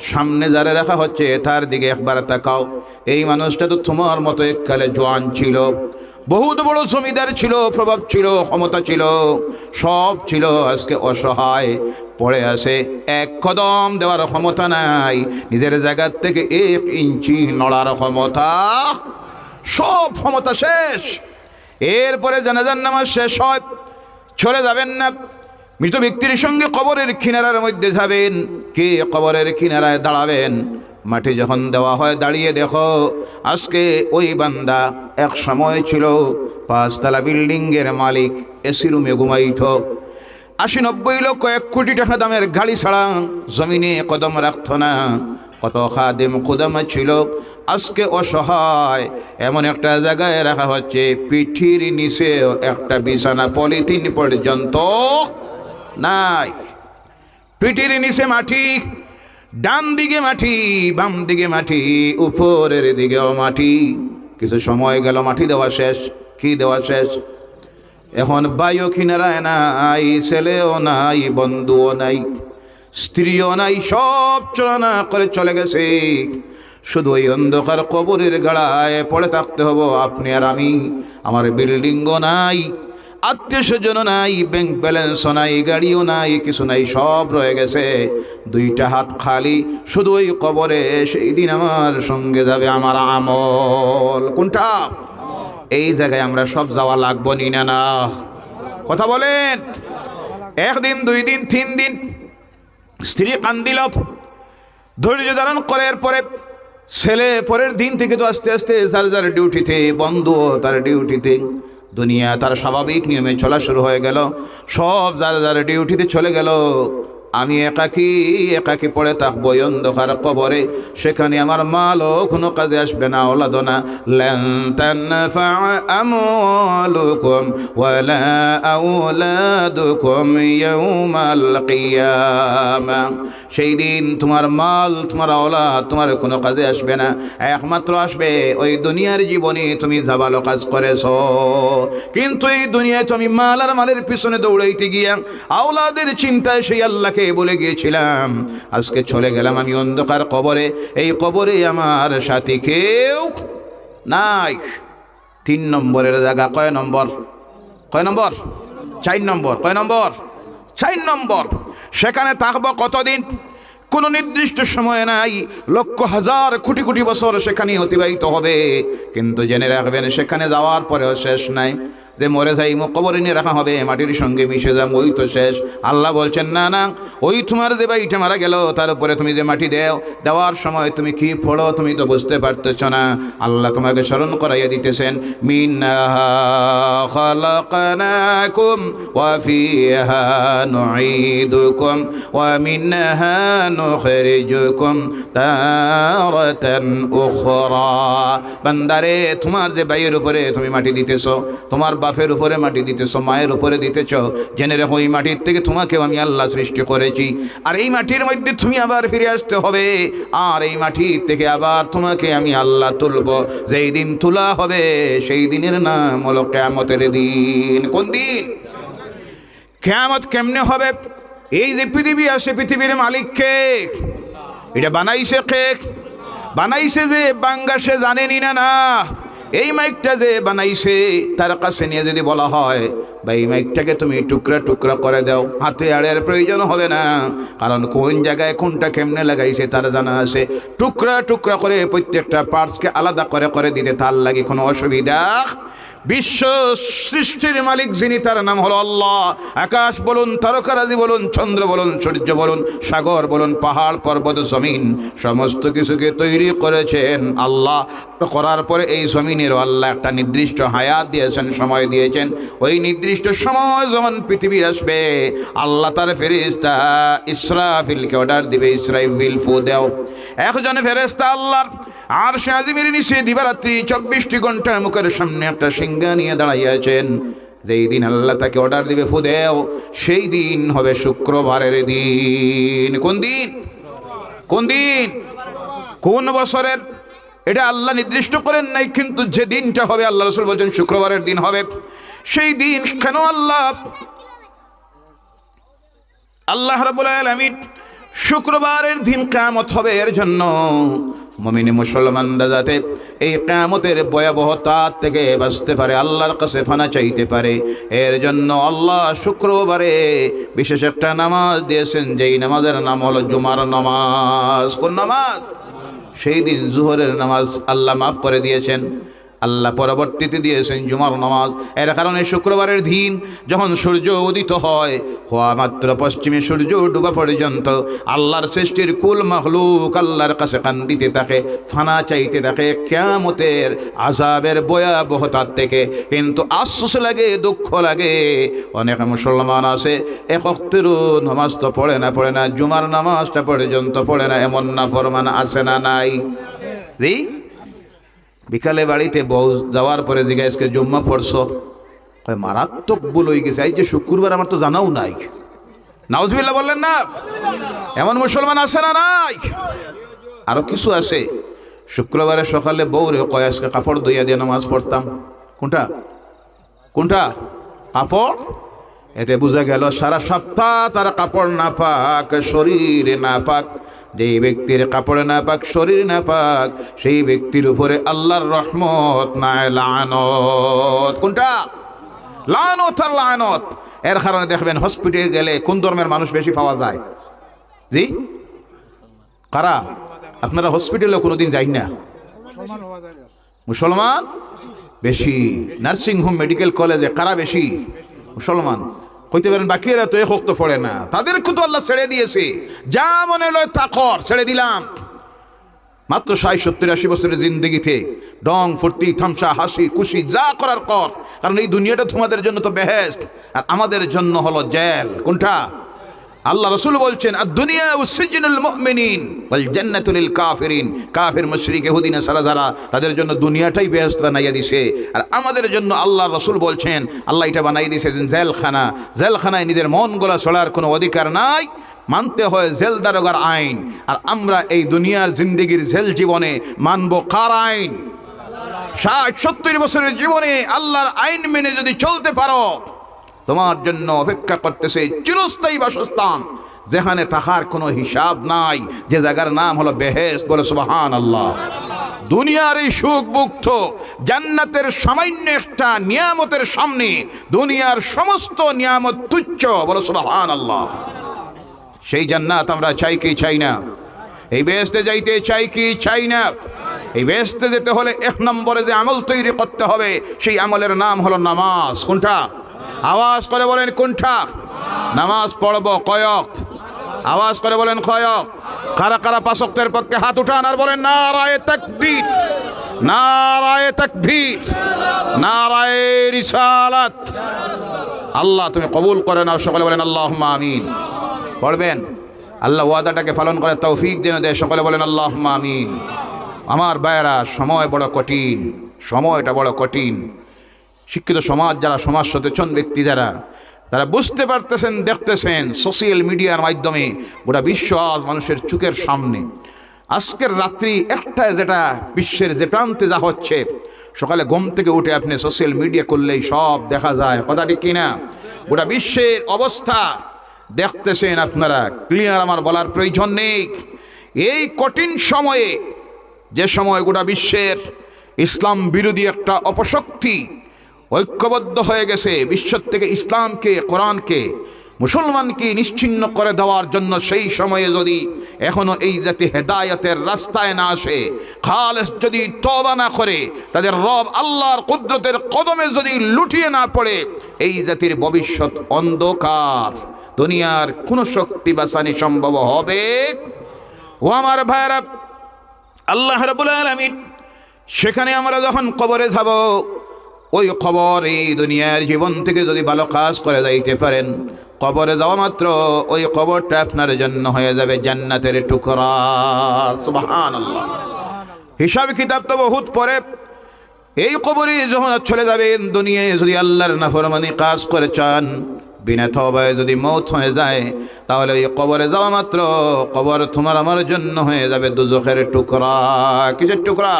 সামনে যারা রাখা হচ্ছে তার দিকে একবার তাকাও। এই মানুষটা তো তোমার মতো এককালে জোয়ান ছিল, বহুত বড় জমিদার ছিল, প্রভাব ছিল, ক্ষমতা ছিল, সব ছিল, আজকে অসহায় পড়ে আসে, এক কদম দেওয়ার ক্ষমতা নাই, নিজের জায়গার থেকে 1 ইঞ্চি নড়ার ক্ষমতা, সব ক্ষমতা শেষ। এরপরে জানাজার নামাজ শেষ হয়, চলে যাবেন না, মৃত ব্যক্তির সঙ্গে কবরের কিনারার মধ্যে যাবেন। কে কবরের কিনারায় দাঁড়াবেন, মাটি যখন দেওয়া হয় দাঁড়িয়ে দেখো, আজকে ওই বান্দা এক সময় ছিল 5 তলা বিল্ডিংয়ের মালিক, এসি রুমে ঘুমাইত, 80-90 লক্ষ 1 কোটি টাকা দামের গাড়ি ছাড়া জমিনে কদম রাখত না। কত খাদেম কুদম ছিল, আজকে অসহায়, এমন একটা জায়গায় রাখা হচ্ছে পিঠির নিচে একটা বিছানা পলিথিন পর্যন্ত নাই। পিঠির নিচে মাটি, ডান দিকে মাটি, বাম দিকে মাটি, উপরের দিকেও মাটি। কিছু সময় গেল, মাটি দেওয়া শেষ। কি দেওয়া শেষ? এখন ভাইও কিনারায় নাই, ছেলেও নাই, বন্ধুও নাই, স্ত্রীও নাই, সব চলনা করে চলে গেছে। শুধু ওই অন্ধকার কবরের গাড়ায় পড়ে থাকতে হবো আপনি আর আমি। আমার বিল্ডিংও নাই, আত্মীয় স্বজন নাই, ব্যাংক ব্যালেন্সও নাই, গাড়িও নাই, কিছু নাই, সব রয়ে গেছে, 2টা হাত খালি। শুধু ওই কবরে সেই দিন আমার সঙ্গে যাবে আমার আমল। কোনটা? এই জায়গায় আমরা সব যাওয়া লাগবো নি না? না, কথা বলেন। 1 দিন, 2 দিন, 3 দিন স্ত্রী কান্দিল, ধৈর্য ধারণ করার পরে ছেলে পরের দিন থেকে তো আস্তে আস্তে যার যার ডিউটিতে, বন্ধুও তার ডিউটিতে, দুনিয়া তার স্বাভাবিক নিয়মে চলা শুরু হয়ে গেল, সব যার যার ডিউটিতে চলে গেল। আমি একাকি পড়ে থাকবো অন্ধকার কবরে, সেখানে আমার মালও কোনো কাজে আসবে না, ওলাদো না। লান তানফা আমওয়ালুকুম ওয়ালা আওলাদুকুম ইয়াউমাল কিয়ামা। সেই দিন তোমার মাল, তোমার আওলাদ তোমার কোনো কাজে আসবে না, একমাত্র আসবে ওই দুনিয়ার জীবনে তুমি যা ভালো কাজ করেছো। কিন্তু এই দুনিয়ায় তুমি মাল আর মালের পিছনে দৌড়াইতে গিয়া আওলাদের চিন্তায় সেই আল্লাহকে বলে গিয়েছিলাম, আজকে চলে গেলাম আমি অন্ধকার কবরে, এই কবরে আমার সাথী কেউ নাই। 3 নম্বরের জায়গা কয় নম্বর? 4 নম্বর। কয় নম্বর? 4 নম্বর। সেখানে থাকবো কতদিন? কোনো নির্দিষ্ট সময় নাই, লক্ষ হাজার কোটি কোটি বছর সেখানে অতিবাহিত হবে, কিন্তু জেনে রাখবেন সেখানে যাওয়ার পরেও শেষ নাই। যে মরে যাই কবরে নিয়ে রাখা হবে, মাটির সঙ্গে মিশে যাম, ওই তো শেষ। আল্লাহ বলছেন না না, ওই তোমার যে ভাইটা মারা গেল তার উপরে তুমি যে মাটি দেওয়ার সময় তুমি কি পড়ো তুমি তো বুঝতে পারতেছ না। আল্লাহ তোমাকে স্মরণ করাইয়া দিতেছেন, মিনহা খালাকনাকুম ওয়া ফিহা নুঈদুকুম ওয়া মিনহা নুখরিজুকুম তারাতান উখরা। বান্দারে, তোমার যে ভাইয়ের উপরে তুমি মাটি দিতেছো, তোমার বাপের উপরে মাটি দিতেছো, মায়ের উপরে দিতেছ, জেনে রেখো এই মাটির থেকে তোমাকেও আমি আল্লাহ সৃষ্টি করেছি। আর এই মাটির মধ্যে তুমি আবার ফিরে আসতে হবে, আর এই মাটির থেকে আবার তোমাকে আমি আল্লাহ তুলব। যেই দিন তোলা হবে সেই দিনের নাম হলো কিয়ামতের দিন। কোন দিন? কিয়ামত কেমনে হবে? এই যে পৃথিবী আসে, পৃথিবীর মালিক কে? এটা বানাইছে কে? বানাইছে যে বাঙ্গাসে জানেনি না না। এই মাইকটা যে বানাইছে তার কাছে নিয়ে যদি বলা হয় বা এই মাইকটাকে তুমি টুকরা টুকরা করে দাও, হাতে আড়ের প্রয়োজন হবে না, কারণ কোন জায়গায় কোনটা কেমনে লাগাইছে তার জানা আছে। টুকরা টুকরা করে প্রত্যেকটা পার্টসকে আলাদা করে করে দিতে তার লাগে কোনো অসুবিধা। বিশ্ব সৃষ্টির মালিক যিনি, তার নাম হলো আল্লাহ। আকাশ বলুন, তারকারাজি বলুন, চন্দ্র বলুন, সূর্য বলুন, সাগর বলুন, পাহাড় পর্বত জমিন, সমস্ত কিছুকে তৈরি করেছেন আল্লাহ। করার পরে এই জমিনেরও আল্লাহ একটা নির্দিষ্ট হায়াত দিয়েছেন, সময় দিয়েছেন। ওই নির্দিষ্ট সময় যখন পৃথিবী আসবে, আল্লাহ তার ফেরেশতা ইসরাফিলকে অর্ডার দিবে, ইসরাফিল ফু দাও। একজন ফেরেশতা আল্লাহর আরশে আজিমের নিচে দিবারাত্রি 24টি ঘন্টা মুখের সামনে একটা সিংহা নিয়ে দাঁড়াইয়াছেন। যেই দিন আল্লাহ তাকে অর্ডার দিবে ফু দেও, সেই দিন হবে শুক্রবারের দিন। কোন দিন? কোন দিন? কোন বছরের? এটা আল্লাহ নির্দিষ্ট করেন নাই, কিন্তু যে দিনটা হবে আল্লাহ রাসূল বলছেন শুক্রবারের দিন হবে। সেই দিন কেন আল্লাহ রাব্বুল আলামিন শুক্রবারের দিন কিয়ামত হবে, এর জন্য মুমিন মুসলমানরা যাতে এই কিয়ামতের ভয়াবহতা থেকে বাঁচতে পারে, আল্লাহর কাছে ফানা চাইতে পারে, এর জন্য আল্লাহ শুক্রবারে বিশেষ একটা নামাজ দিয়েছেন, যেই নামাজের নাম হলো জুমার নামাজ। কোন নামাজ? সেই দিন জোহরের নামাজ আল্লাহ মাফ করে দিয়েছেন, আল্লাহ পরবর্তীতে দিয়েছেন জুমার নামাজ। এর কারণে শুক্রবারের দিন যখন সূর্য উদিত হয়, হওয়া মাত্র পশ্চিমে সূর্য ডুবা পর্যন্ত আল্লাহর সৃষ্টির কুল মাখলুক আল্লাহর কাছে কান্দিতে থাকে, ফানা চাইতে থাকে কিয়ামতের আযাবের ভয়াবহতার থেকে। কিন্তু আফসোস লাগে, দুঃখ লাগে, অনেক মুসলমান আছে এক ওয়াক্তেরও নামাজ তো পড়ে না, জুমার নামাজটা পর্যন্ত পড়ে না, এমন নাফরমান আছে না নাই? জি, বিকালে বাড়িতে বউ যাওয়ার পরে জিজ্ঞাসা জুম্মা পড়ছো? কয় মারাত্মক ভুল হয়ে গেছে, এই যে শুক্রবার আমার তো জানাও নাই। নাউজুবিল্লাহ বললেন না? এমন মুসলমান আছে না নাই? আরো কিছু আছে, শুক্রবারে সকালে বউরে কয় আজকে কাপড় ধুইয়া দিয়ে নামাজ পড়তাম। কোনটা? কোনটা? কাপড়। এতে বোঝা গেল সারা সপ্তাহ তার কাপড় না পাক, শরীরে না পাক। যে ব্যক্তির কাপড় না পাক, শরীর না পাক, সেই ব্যক্তির উপরে আল্লাহর রহমত নাই, লানত। কোনটা? লানত আর লানত। এর কারণে দেখবেন হসপিটালে গেলে কোন ধর্মের মানুষ বেশি পাওয়া যায়? জি, কারা? আপনারা হসপিটালে কোনোদিন যাই না? মুসলমান বেশি। নার্সিং হোম, মেডিকেল কলেজে কারা বেশি? মুসলমান। কইতে পারেন বাকিরা তো এক ওয়াক্ত পড়ে না, তাদেরকে তো আল্লাহ ছেড়ে দিয়েছে, যা মনে লয় তা কর, ছেড়ে দিলাম। মাত্র 60-70-80 বছরের জিন্দগিতে ডং ফুর্তি থামসা হাসি খুশি যা করার কর, কারণ এই দুনিয়াটা তোমাদের জন্য তো বেহেশত, আর আমাদের জন্য হলো জেল। কোনটা? আল্লাহ রাসূল বলছেন আদ-দুনিয়া সিজনুল মুমিনিন ওয়াল জান্নাতু লিল কাফিরিন। কাফির মুশরিক ইহুদি নাসারা যারা, তাদের জন্য দুনিয়াটাই বেহেশত বানাইয়া দিয়েছে, আর আমাদের জন্য আল্লাহ রাসূল বলছেন আল্লাহ এটা বানাই দিয়েছে জেলখানা। জেলখানায় নিজের মন গলা চলার কোনো অধিকার নাই, মানতে হয় জেল দারোগার আইন। আর আমরা এই দুনিয়ার জিন্দেগির জেল জীবনে মানব কার আইন? 60-70 বছরের জীবনে আল্লাহর আইন মেনে যদি চলতে পারো, তোমার জন্য অপেক্ষা করতেছে চিরস্থায়ী বাসস্থান, যেখানে থাকার কোনো হিসাব নাই, যে জায়গার নাম হলো বেহেশত। বলে সুবহানাল্লাহ। দুনিয়ার এই সুখ মুক্ত জান্নাতের সামান্য একটা নিয়ামতের সামনে দুনিয়ার সমস্ত নিয়ামত তুচ্ছ। বলে সুবহানাল্লাহ। সেই জান্নাত আমরা চাই কি চাই না? এই বেহেশতে যাইতে চাই কি চাই না? এই বেহেশতে যেতে হলে 1 নম্বরে যে আমল তৈরি করতে হবে সেই আমলের নাম হলো নামাজ। কোনটা? আওয়াজ করে বলেন কোনটা? নামাজ পড়ব কয়ক? আওয়াজ করে বলেন কয়ক? কারা কারা 5 ওয়াক্তের পক্ষে হাত উঠান আর বলেন নারায়ে তাকবীর, নারায়ে তাকবীর, নারায়ে রিসালাত। আল্লাহ তুমি কবুল করে নাও, সকলে বলেন আল্লাহুম্মা আমিন। পড়বেন, আল্লাহ ওয়াদাটাকে পালন করে তৌফিক যেন দেয়, সকলে বলেন আল্লাহুম্মা আমিন। আমার ভাইয়েরা, সময় বড় কঠিন, সময়টা বড় কঠিন। শিক্ষিত সমাজ যারা, সমাজ সচেতন ব্যক্তি যারা, তারা বুঝতে পারতেছেন, দেখতেছেন সোশ্যাল মিডিয়ার মাধ্যমে গোটা বিশ্ব আজ মানুষের চোখের সামনে। আজকের রাত্রি একটা যেটা বিশ্বের যে প্রান্তে যা হচ্ছে, সকালে ঘুম থেকে উঠে আপনি সোশ্যাল মিডিয়া করলেই সব দেখা যায়, কথা ঠিক কিনা? গোটা বিশ্বের অবস্থা দেখতেছেন আপনারা, ক্লিয়ার আমার বলার প্রয়োজন নেই। এই কঠিন সময়ে, যে সময় গোটা বিশ্বের ইসলাম বিরোধী একটা অপশক্তি ঐক্যবদ্ধ হয়ে গেছে বিশ্ব থেকে ইসলামকে, কোরআনকে, মুসলমানকে নিশ্চিহ্ন করে দেওয়ার জন্য, সেই সময়ে যদি এখনো এই জাতি হেদায়েতের রাস্তায় না আসে, খালেস যদি তওবা না করে, তাদের রব আল্লাহর কুদরতের কদমে যদি লুটিয়ে না পড়ে, এই জাতির ভবিষ্যৎ অন্ধকার। দুনিয়ার কোনো শক্তি বাঁচানি সম্ভব হবে? ও আমার ভাইরা, আল্লাহ রাব্বুল আলামিন সেখানে আমরা যখন কবরে যাব, ওই কবর এই দুনিয়ার জীবন থেকে যদি ভালো কাজ করে যাইতে পারেন, কবরে যাওয়া মাত্র ওই কবরটা আপনার জন্য হয়ে যাবে জান্নাতের টুকরা। সুবহানাল্লাহ। হিসাব কিতাব তো বহুত পরে। এই কবরে যখন চলে যাবেন, দুনিয়ায় যদি আল্লাহর নাফরমানি কাজ করে চান, বিনা তওবায় যদি মওত হয়ে যায়, তাহলে ওই কবরে যাওয়া মাত্র কবর তোমার আমার জন্য হয়ে যাবে দুজখের টুকরা। কিসের টুকরা?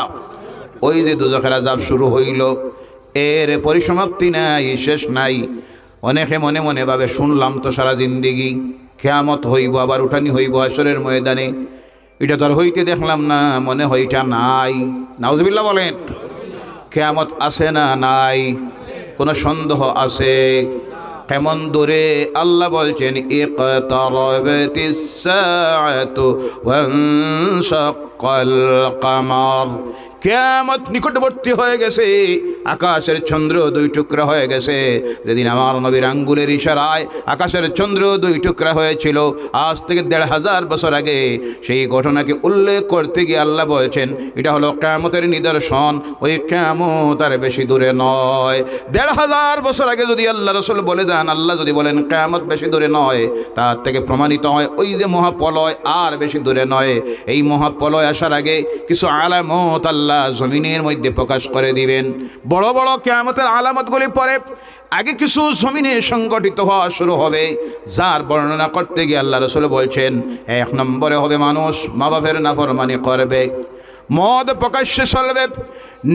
ওই যে দুজখের আযাব শুরু হইল, এর পরিসমাপ্তি নাই, শেষ নাই। অনেকে মনে মনে ভাবে, শুনলাম তো সারা জিন্দিগি কিয়ামত হইব, আবার উঠানি হইব হাশরের ময়দানে, এটা তো আর হইতে দেখলাম না, মনে হয় এটা নাই। নাউজুবিল্লাহ বলেন। কিয়ামত আছে না নাই? কোনো সন্দেহ আছে? কেমন দূরে? আল্লাহ বলছেন ইকতারাবাতিস সাআতু ওয়ানশাক্কাল কমার। কিয়ামত নিকটবর্তী হয়ে গেছে, আকাশের চন্দ্র 2 টুকরা হয়ে গেছে। যেদিন আমার নবীর আঙ্গুলের ইশারায় আকাশের চন্দ্র 2 টুকরা হয়েছিল, আজ থেকে 1500 বছর আগে, সেই ঘটনাকে উল্লেখ করতে গিয়ে আল্লাহ বলছেন এটা হলো কিয়ামতের নিদর্শন। ওই কিয়ামত আর বেশি দূরে নয়। 1500 বছর আগে যদি আল্লাহ রাসূল বলে যান, আল্লাহ যদি বলেন কিয়ামত বেশি দূরে নয়, তার থেকে প্রমাণিত হয় ওই যে মহাপ্রলয় আর বেশি দূরে নয়। এই মহাপ্রলয় আসার আগে কিছু আলামত আল্লাহ জমিনের মধ্যে প্রকাশ করে দিবেন। বড় বড় কিয়ামতের আলামতগুলি পরে আগে কিছু জমিনে সংগঠিত হওয়া শুরু হবে, যার বর্ণনা করতে গিয়ে আল্লাহ রাসূল বলছেন 1 নম্বরে হবে মানুষ মা বাপের নাফরমানি করবে, মদ প্রকাশ্যে চলবে,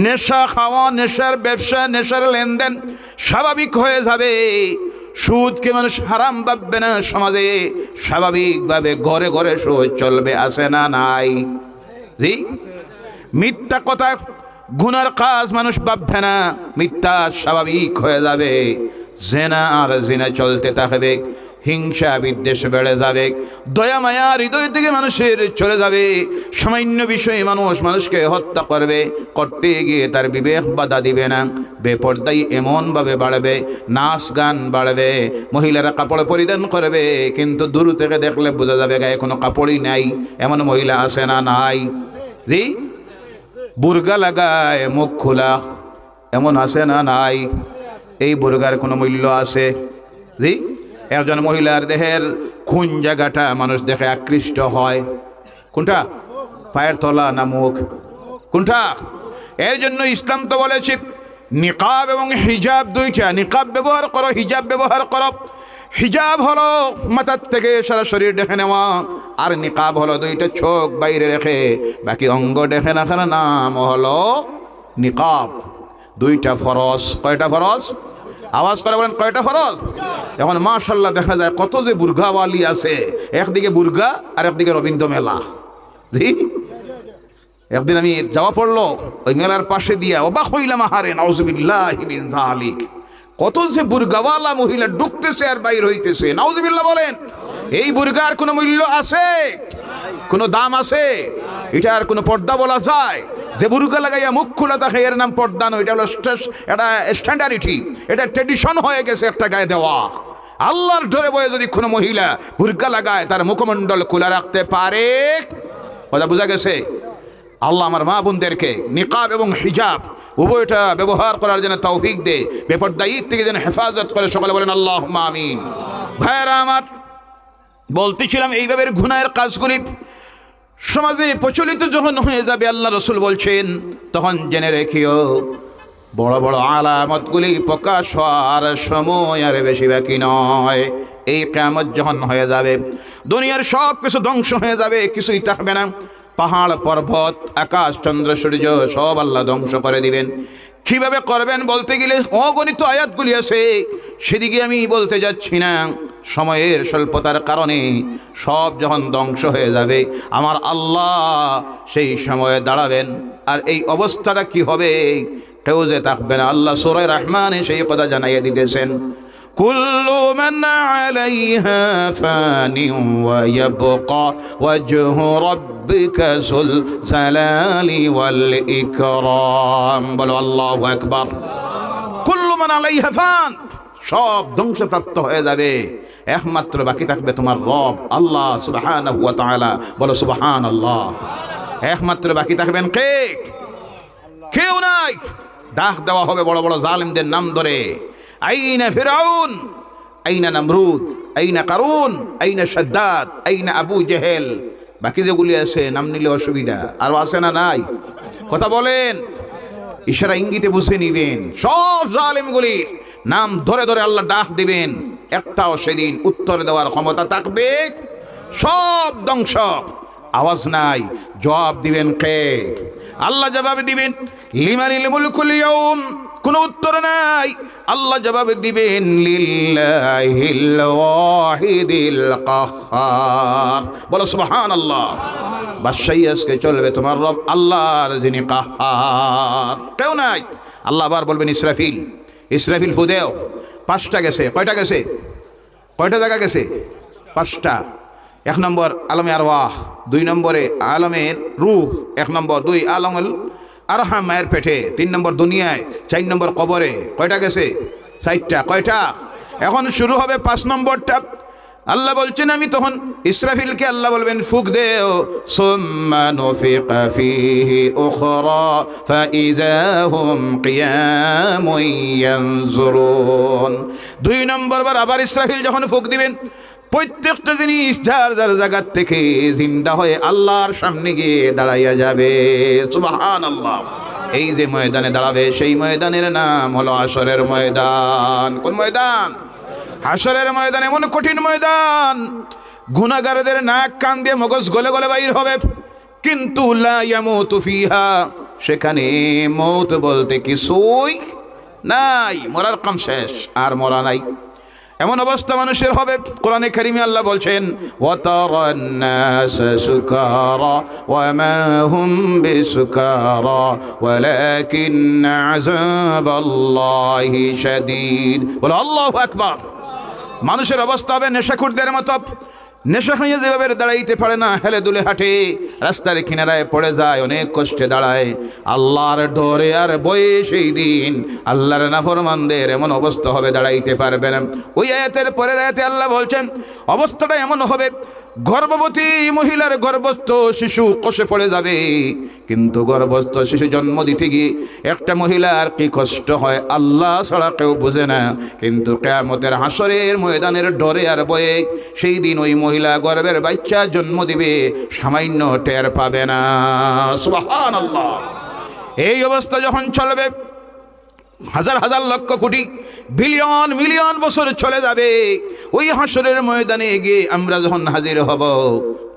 নেশা খাওয়া, নেশার ব্যবসা, নেশার লেনদেন স্বাভাবিক হয়ে যাবে। সুদকে মানুষ হারাম ভাববে না, সমাজে স্বাভাবিকভাবে ঘরে ঘরে সুদ চলবে, আছে না নাই? জি। মিথ্যা কথা, গুনার কাজ মানুষ ভাববে না, মিথ্যা স্বাভাবিক হয়ে যাবে। জেনা আর জিনা চলতে থাকবে, হিংসা বিদ্বেষ বেড়ে যাবে, দয়া মায়া হৃদয় থেকে মানুষের চলে যাবে। সামান্য বিষয়ে মানুষ মানুষকে হত্যা করবে, করতে গিয়ে তার বিবেক বাধা দিবে না। বেপরদাই এমনভাবে বাড়বে, নাচ গান বাড়বে, মহিলারা কাপড় পরিধান করবে, কিন্তু দূর থেকে দেখলে বোঝা যাবে গায়ে কোনো কাপড়ই নাই। এমন মহিলা আছে না নাই? জি। বুরগা লাগায়, মুখ খোলা, এমন আছে না নাই? এই বুরগার কোনো মূল্য আছে? জি। একজন মহিলার দেহের কোন জায়গাটা মানুষ দেখে আকৃষ্ট হয়? কোনটা? পায়ের তলা না মুখ? কোনটা? এর জন্য ইসলাম তো বলেছে নিকাব এবং হিজাব দুইটা। নিকাব ব্যবহার করো, হিজাব ব্যবহার করো। হিজাব হলো মাথার থেকে সারা শরীর ঢেকে নেওয়া, আর নিকাব হলো 2টা চোখ বাইরে রেখে বাকি অঙ্গ ঢেকে রাখার নাম হলো নিকাব। 2টা ফরজ। কয়টা ফরজ? আওয়াজ করে বলেন কয়টা ফরজ? এখন মাশাআল্লাহ দেখা যায় কত যে বুর্গাওয়ালি আছে, একদিকে বুর্গা আর একদিকে রবীন্দ্র মেলা। জি। একদিন আমি যাওয়া পড়লো ওই মেলার পাশে দিয়া, অবাক হইলাম, আহারে নাউজুবিল্লাহি মিন যালিক, কত যে বুর্গাওয়ালা মহিলা ঢুকতেছে আর বাইর হইতেছে। নাউজুবিল্লাহ বলেন। এই বুর্গার কোনো মূল্য আছে? কোনো দাম আছে? এটার কোনো পর্দা বলা যায়? যে বুরকা লাগাইয়া মুখ খোলা থাকে এর নাম পর্দা নয়, এটা হলো এটা স্ট্যান্ডার্ডিটি, এটা ট্রেডিশন হয়ে গেছে একটা গায়ে দেওয়া। আল্লাহর ডরে বয়ে যদি কোনো মহিলা বুরকা লাগায় তার মুখমণ্ডল খোলা রাখতে পারে, কথা বোঝা গেছে? আল্লাহ আমার মা বোনদেরকে নিকাব এবং হিজাব উভয়টা ব্যবহার করার জন্য তৌফিক দে, বেপরদায়িত্ব থেকে যেন হেফাজত করে, সকলে বলেন আল্লাহুম্মা আমিন। ভাইরা আমার, বলতেছিলাম এইভাবে গুনাহের কাজগুলি সমাজে প্রচলিত যখন হয়ে যাবে, আল্লাহ রসুল বলছেন তখন জেনে রেখিও বড় বড় আলামতগুলি প্রকাশ হওয়ার সময় আর বেশি বাকি নয়। এই কিয়ামত যখন হয়ে যাবে, দুনিয়ার সব কিছু ধ্বংস হয়ে যাবে, কিছুই থাকবে না। পাহাড় পর্বত আকাশ চন্দ্র সূর্য সব আল্লাহ ধ্বংস করে দিবেন। কিভাবে করবেন বলতে গেলে অগণিত আয়াতগুলি আছে, সেদিকে আমি বলতে যাচ্ছি না, সময়ের স্বল্পতার কারণে। সব যখন ধ্বংস হয়ে যাবে, আমার আল্লাহ সেই সময়ে দাঁড়াবেন, আর এই অবস্থাটা কি হবে কেউ যে থাকবে না। আল্লাহ সূরা রহমানে সেই কথা জানাইয়া দিতেছেন, কুল্লু মান আলাইহা ফানি ওয়া ইয়াবকা ওয়াজহু রাব্বিকা যুল জালালি ওয়াল ইকরাম। বলো আল্লাহু আকবার। কুল্লু মান আলাইহা ফান, সব ধ্বংসপ্রাপ্ত হয়ে যাবে, একমাত্র বাকি থাকবে তোমার রব আল্লাহ সুবহানাহু ওয়া তাআলা। বলো সুবহানাল্লাহ। একমাত্র বাকি থাকবেন কে? কেউ নাই। ডাক দেওয়া হবে বড় বড় জালিমদের নাম ধরে, আইনা ফিরাউন, আইনা নমরুদ, আইনা কারুন, আইনা শাদ্দাদ, আইনা আবু জেহেল। বাকি যেগুলি আছে নাম নিলে অসুবিধা, আরো আছে না নাই? কথা বলেন, ইশারা ইঙ্গিতে বুঝে নিবেন। সব জালিমগুলির নাম ধরে ধরে আল্লাহ ডাক দিবেন, একটাও সেদিন উত্তর দেওয়ার ক্ষমতা থাকবে? সব ধ্বংস, আওয়াজ নাই। জবাব দিবেন কে? আল্লাহ জবাব দিবেন, লিমানিল মুলকুল ইয়াউম, কোনো উত্তর নাই। আল্লাহ জবাব দিবেন, লিল্লাহিল ওয়াহিদিল কাহ্হার। বলো সুবহানাল্লাহ। বাদশাহী আজকে চলবে তোমার রব আল্লাহর, যিনি কাহ্হার, কেউ নাই। আল্লাহ আবার বলবেন, ইসরাফিল, ইসরাফিল ফু দেও। 5টা গেছে। কয়টা গেছে? কয়টা জায়গা গেছে? 5টা। 1 নম্বর আলমে আরওয়াহ, 2 নম্বরে আলমের রূহ, 1 নম্বর, 2 আলমুল আরহাম মায়ের পেটে, 3 নম্বর দুনিয়ায়, 4 নম্বর কবরে। কয়টা গেছে? 4টা। কয়টা? এখন শুরু হবে 5 নম্বরটা। আল্লাহ বলছেন, আমি তখন ইসরাফিলকে আল্লাহ বলবেন ফুক দেও, সুম্মা নুফিকা ফীহি উখরা ফাইযা হুম কিয়ামুন ইয়ানজুরুন। 2 নম্বর বার আবার ইসরাফিল যখন ফুক দিবেন, প্রত্যেকটা জিনিস যার যার জায়গার থেকে জিন্দা হয়ে আল্লাহর সামনে গিয়ে দাঁড়াইয়া যাবে। সুবহানাল্লাহ। এই যে ময়দানে দাঁড়াবে, সেই ময়দানের নাম হলো হাশরের ময়দান। কোন ময়দান? হাশরের ময়দান। এমন কঠিন ময়দান, গুনাহগারদের নাক কান দিয়ে মগজ গলে গলে বাইর হবে, কিন্তু লা ইয়ামুতু ফিহা, সেখানে মৌত বলতে কিছুই নাই। মরার কাম শেষ, আর মরা নাই। এমন অবস্থা মানুষের হবে, কোরআনে কারিমে আল্লাহ বলছেন, ওয়াতারান নাস সুকারা ওয়া মা হুম বিসুকারা ওয়ালাকিন আযাবাল্লাহি শাদীদ। বলো আল্লাহু আকবার। মানুষের অবস্থা হবে নেশাখোরদের মতো। নেশা খাইয়ে যেভাবে দাঁড়াইতে পারে না, হেলে দুলে হাঁটে, রাস্তার কিনারায় পড়ে যায়, অনেক কষ্টে দাঁড়ায়। আল্লাহর ডরে আর বয়ে সেই দিন আল্লাহর নাফরমানদের এমন অবস্থা হবে, দাঁড়াইতে পারবে না। ওই আয়াতের পরের আয়াতে আল্লাহ বলছেন, অবস্থাটা এমন হবে, গর্ভবতী মহিলার গর্ভস্থ শিশু কষে পড়ে যাবে। কিন্তু গর্ভস্থ শিশু জন্ম দিতে গিয়ে একটা মহিলার কি কষ্ট হয় আল্লাহ ছাড়া কেউ বুঝে না। কিন্তু কিয়ামতের হাশরের ময়দানের ডরে আর বয়ে সেই দিন ওই মহিলা গর্ভের বাচ্চা জন্ম দিবে, সামান্য টের পাবে না। সুবহানাল্লাহ। এই অবস্থা যখন চলবে, হাজার হাজার লক্ষ কোটি বিলিয়ন মিলিয়ন বছর চলে যাবে, ওই হাশরের ময়দানে গিয়ে আমরা যখন হাজির হব,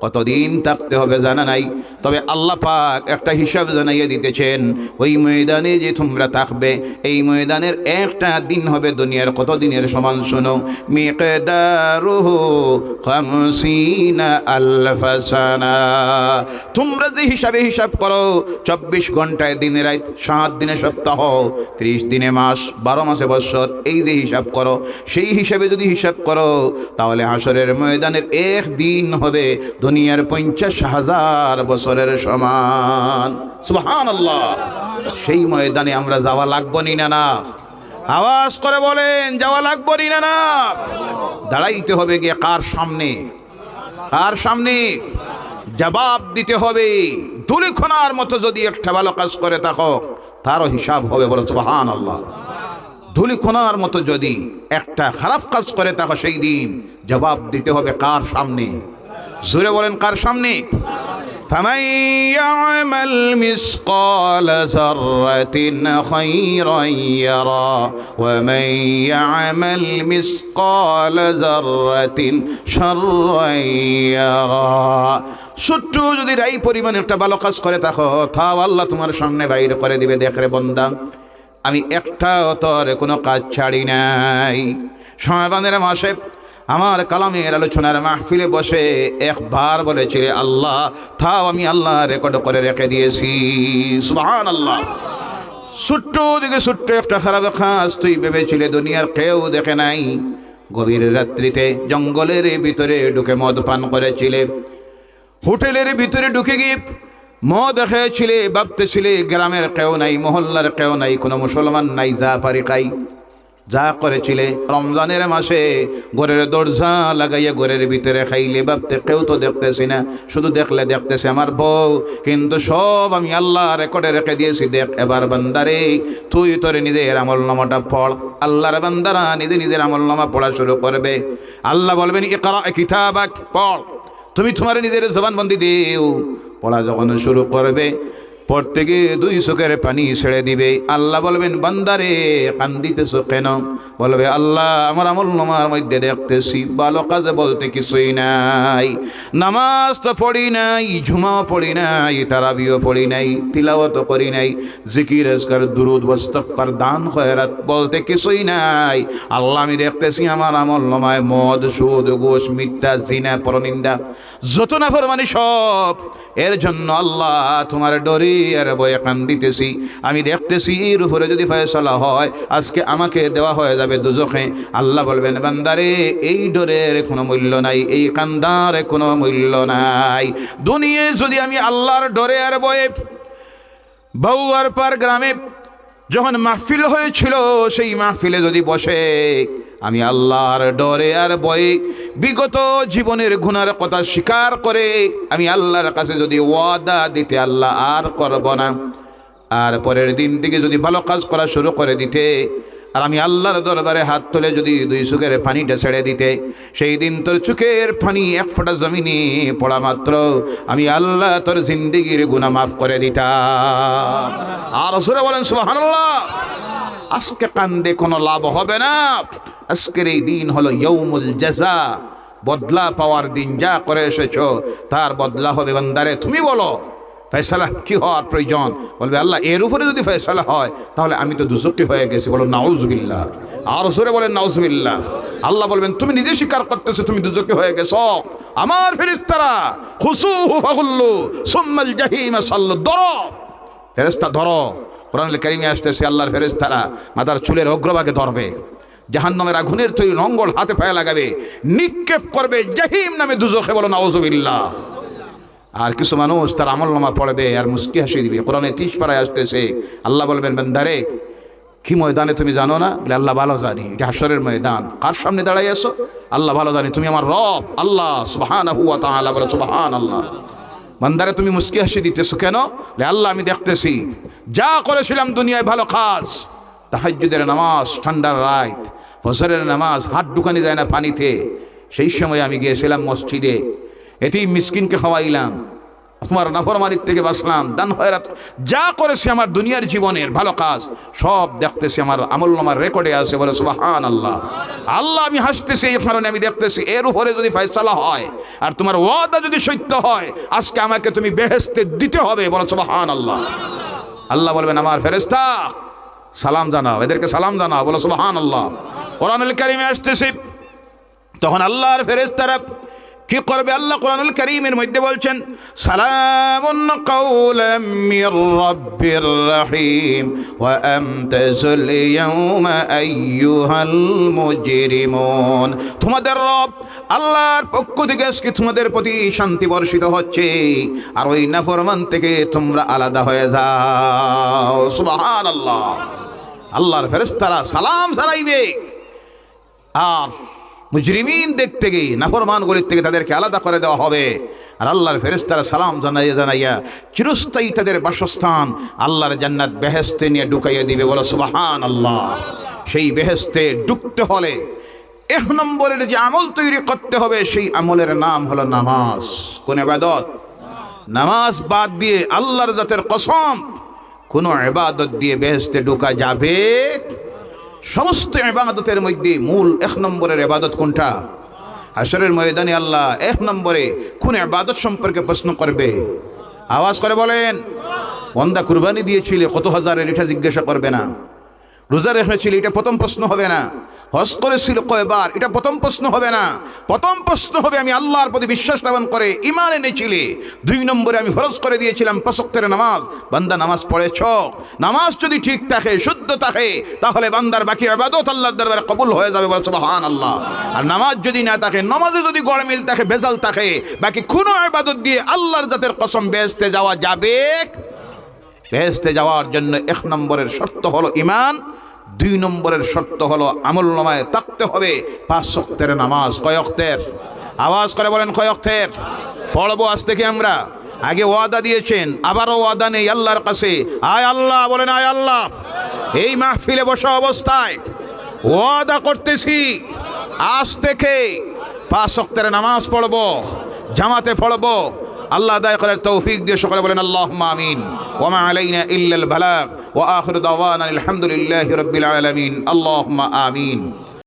কতদিন থাকতে হবে জানা নাই। তবে আল্লাহ পাক একটা হিসাব জানাইয়ে দিতেছেন, ওই ময়দানে যে তোমরা থাকবে, এই ময়দানের একটা দিন হবে দুনিয়ার কত দিনের সমান। শোনো, মিকদারুহু 50 আলফ সানা। তোমরা যে হিসাব করো, 24 ঘন্টায় দিনে রাত, 7 দিনে সপ্তাহ, 30 দিনে মাস, 12 মাসে বৎসর, এই যে হিসাব করো, সেই হিসাবে যদি হিসাব করো, তাহলে হাশরের ময়দানের এক দিন হবে দুনিয়ার 50,000 বছরের সমান। সুবহানাল্লাহ। সেই ময়দানে আমরা যাওয়া লাগবো নি না? আওয়াজ করে বলেন, যাওয়া লাগবো নি না? দাঁড়াইতে হবে গিয়ে কার সামনে? কার সামনে? জবাব দিতে হবে। ধুলিখোনার মতো যদি একটা ভালো কাজ করে থাকো, তারও হিসাব হবে। বলো সুবহানাল্লাহ। ধুলিখোনার মতো যদি একটা খারাপ কাজ করে থাকো, সেই দিন জবাব দিতে হবে কার সামনে? জোরে বলেন, কার সামনে? فمن يعمل مثقال ذرة خيرا يرى ومن يعمل مثقال ذرة شرا يرى। ছোট্ট যদি রাই পরিমাণ একটা ভালো কাজ করে থাকো, তাও আল্লাহ তোমার সামনে বাইর করে দিবে। দেখ রে বান্দা, আমি একটাও তোর কোনো কাজ ছাড়ি নাই। শাবানের মাসে আমার কালামের আলোচনার মাহফিলে বসে একবার বলেছিলে আল্লাহ, তাও আমি আল্লাহ রেকর্ড করে রেখে দিয়েছি। সুবহানাল্লাহ। ছোট্ট দিকে ছোট্ট একটা খারাপ কাজ তুই ভেবেছিলে দুনিয়ার কেউ দেখে নাই। গভীর রাত্রিতে জঙ্গলের ভিতরে ঢুকে মদ পান করেছিলে, হোটেলের ভিতরে ঢুকে গিয়ে মদ খেয়েছিলে, ভাবতেছিলে গ্রামের কেউ নাই, মহল্লার কেউ নাই, কোনো মুসলমান নাই, যা পারি খাই। যা করেছিলে রমজানের মাসে ঘরের দরজা লাগাইয়া ঘরের ভিতরে খাইলে, ভাবতে কেউ তো দেখতেছি না, শুধু দেখলে দেখতেছে আমার বউ, কিন্তু সব আমি আল্লাহ রেকর্ডে রেখে দিয়েছি। দেখ এবার বান্দারে, তুই তোর নিজের আমলনামাটা পড়। আল্লাহর বান্দারা নিজের আমলনামা পড়া শুরু করবে। আল্লাহ বলবেন ইকরা কিতাবাক, পড়। তুমি তোমার নিজের জবানবন্দি দিও। পড়া যখন শুরু করবে, পড়তে গিয়ে 2 চোখের পানি ছেড়ে দিবে। আল্লাহ বলবেন বান্দারে কান্দিতেছ কেন? বলবে আল্লাহ আমার আমলনামার মধ্যে দেখতেছি ভালো কাজ বলতে কিছুই নাই। নামাজ তো পড়ি নাই, ঝুমাও পড়ি নাই, তারাবিও পড়ি নাই, তিলাওয়াতও করি নাই, জিকির আজকার দুরুদ ইস্তিগফার দান খয়রাত বলতে কিছুই নাই। আল্লাহ আমি দেখতেছি আমার আমলনামায় মদ, সুদ, ঘুষ, মিথ্যা, জিনা, পরনিন্দা, যত নাফরমানি সব। এর জন্য আল্লাহ তোমার ডরি আর বয়ে কান্দিতেছি। আমি দেখতেছি এর উপরে যদি ফয়সালা হয়, আজকে আমাকে দেওয়া হয়ে যাবে দুজখে। আল্লাহ বলবেন বান্দারে, এই ডরের কোনো মূল্য নাই, এই কান্দার কোনো মূল্য নাই। দুনিয়ায় যদি আমি আল্লাহর ডরে আর বয়ে বউয়ার পার গ্রামে যখন মাহফিল হয়েছিল, সেই মাহফিলে যদি বসে আমি আল্লাহর ডরে আর ভয়ে বিগত জীবনের গুনার কথা স্বীকার করে আমি আল্লাহর কাছে যদি ওয়াদা দিতে আল্লাহ আর করব না, আর পরের দিন থেকে যদি ভালো কাজ করা শুরু করে দিতে, আর আমি আল্লাহর দরবারে হাত তুলে যদি 2 চোখের পানিটা ছেড়ে দিতে, সেই দিন তোর চোখের পানি এক ফোঁটা জমিনে পড়া মাত্র আমি আল্লাহ তোর জিন্দেগির গুনাহ মাফ করে দিতাম। আর রাসূল বলেন সুবহানাল্লাহ। আজকে কান্দে কোনো লাভ হবে না। আজকের এই দিন হলো ইয়াউমুল জাযা, বদলা পাওয়ার দিন। যা করে এসেছো তার বদলা হবে। বান্দারে তুমি বলো ফয়সালা কি হওয়ার প্রয়োজন? বলবে আল্লাহ এর উপরে যদি ফয়সালা হয় তাহলে আমি তো দুজকি হয়ে গেছি। বলো নাউজুবিল্লাহ। আর রাসূল বলেন নাউজুবিল্লাহ। আল্লাহ বলবেন তুমি নিজে স্বীকার করতেছো তুমি দুজকি হয়ে গেছো। আমার ফেরেশতারা খুসুহু ফাগুল্লু সুম্মাল জাহিমা সাল্লু, ধরো ফেরেশতা ধরো। কোরআনুল কারীমে আসতেছে আল্লাহর ফেরেশতারা মাথার চুলের অগ্রভাগে ধরবে, জাহান্নামের আগুনের তৈরি নঙ্গল হাতে পায়ে লাগাবে, নিক্ষেপ করবে জাহিম নামে দুজখে। বলো নাউজুবিল্লাহ। আর কিছু মানুষ তার আমলনামা পড়বে আর মুস্কি হাসি দিবে। কোরআনে 30 পারায় আসতেছে আল্লাহ বলবেন বান্দারে কি ময়দানে তুমি জানো না? বলে আল্লাহ ভালো জানি, এটা হাশরের ময়দান। কার সামনে দাঁড়াই আছো? আল্লাহ ভালো জানি, তুমি আমার রব আল্লাহ সুবহানাহু ওয়া তাআলা। বলে সুবহানাল্লাহ। বান্দারে তুমি মুস্কি হাসি দিতেছো কেন? বলে আল্লাহ আমি দেখতেছি যা করেছিলাম দুনিয়ায় ভালো কাজ, তাহাজ্জুদের নামাজ, ঠান্ডার রাত, ফজরের নামাজ, হাত ঢুকানি যায় না পানিতে, সেই সময় আমি গিয়েছিলাম মসজিদে, এতিম মিসকিনকে খাওয়াইলাম, তোমার নাফরমানির থেকে বাঁচলাম, দান খয়রাত যা করেছি আমার দুনিয়ার জীবনের ভালো কাজ সব দেখতেছি, আমার আমলনামার রেকর্ডে আছে। বলে সুবহানাল্লাহ। আল্লাহ আমি হাসতেছি এই কারণে আমি দেখতেছি এর উপরে যদি ফয়সালা হয় আর তোমার ওয়াদা যদি সত্য হয়, আজকে আমাকে তুমি বেহেশতে দিতে হবে। বলে সুবহানাল্লাহ। আল্লাহ বলবেন আমার ফেরেশতা সালাম জানাও, এদেরকে সালাম জানাও। বলে সুবহানাল্লাহ। কোরআনুল কারীমে আসতেছে তখন আল্লাহর ফেরেশতারা কি করবে? আল্লাহ কোরআনুল কারীমের মধ্যে বলছেন, সালামুন কাওলাম মির রাব্বির রহিম ওয়া আমতাজুল ইয়াওমা আইয়ুহাল মুজরিমুন। তোমাদের রব আল্লাহর পক্ষ থেকে আজকে তোমাদের প্রতি শান্তি বর্ষিত হচ্ছে, আর ওই নাফরমান থেকে তোমরা আলাদা হয়ে যাও। সুবহানাল্লাহ। আল্লাহর ফেরেশতারা সালাম জানাইবে, আর মুজরিমিন দেখতে গিয়ে নাফরমানগুলির থেকে তাদেরকে আলাদা করে দেওয়া হবে। আর আল্লাহর ফেরেশতারা সালাম জানাইয়া চিরস্থায়ী তাদের বাসস্থান আল্লাহর জান্নাত বেহেশতে নিয়ে ঢুকাইয়া দিবে। বলো সুবহানাল্লাহ। সেই বেহেশতে ঢুকতে হলে এক নম্বরের যে আমল তৈরি করতে হবে, সেই আমলের নাম হলো নামাজ। কোন ইবাদত? নামাজ বাদ দিয়ে আল্লাহর জাতের কসম কোন ইবাদত দিয়ে বেহেশতে ঢোকা যাবে? সমস্ত ইবাদতের মধ্যে মূল এক নম্বরের ইবাদত কোনটা? হাশরের ময়দানে আল্লাহ এক নম্বরে কোন ইবাদত সম্পর্কে প্রশ্ন করবে? আওয়াজ করে বলেন। বান্দা কুরবানি দিয়েছিলে কত হাজারের, এটা জিজ্ঞাসা করবে না। রোজা রেখেছিলে, এটা প্রথম প্রশ্ন হবে না। হজ করেছিল কয়বার, এটা প্রথম প্রশ্ন হবে না। প্রথম প্রশ্ন হবে আমি আল্লাহর প্রতি বিশ্বাস স্থাপন করে ঈমান এনেছিলে। 2 নম্বরে আমি ফরজ করে দিয়েছিলাম 5 ওয়াক্তের নামাজ। বান্দা নামাজ পড়েছ? নামাজ যদি ঠিক থাকে, শুদ্ধ থাকে, তাহলে বান্দার বাকি ইবাদত আল্লাহর দরবারে কবুল হয়ে যাবে। বলে সুবহানাল্লাহ। আর নামাজ যদি না থাকে, নামাজে যদি গড়মিল থাকে, ভেজাল থাকে, বাকি কোনো ইবাদত দিয়ে আল্লাহর জাতের কসম বেহেশতে যাওয়া যাবে? বেহেশতে যাওয়ার জন্য 1 নম্বরের শর্ত হলো ঈমান, 2 নম্বরের শর্ত হলো আমলনামায় থাকতে হবে 5 ওয়াক্তের নামাজ। কয় ওয়াক্তের? আওয়াজ করে বলেন কয় ওয়াক্তের? পড়বো আজ থেকে আমরা। আগে ওয়াদা দিয়েছেন, আবারও ওয়াদা নেই আল্লাহর কাছে। আয় আল্লাহ, বলেন আয় আল্লাহ। এই মাহফিলে বসা অবস্থায় ওয়াদা করতেছি, আজ থেকে 5 ওয়াক্তের নামাজ পড়বো, জামাতে পড়বো। আল্লাহ আদায় করার তৌফিক দিয়ে সকলে বলেন আল্লাহুম্মা আমিন। ওয়া মা আলাইনা ইল্লাল বালাগ ওয়া আখিরু দাওয়ানা আলহামদুলিল্লাহি রাব্বিল আলামিন। আল্লাহুম্মা আমিন।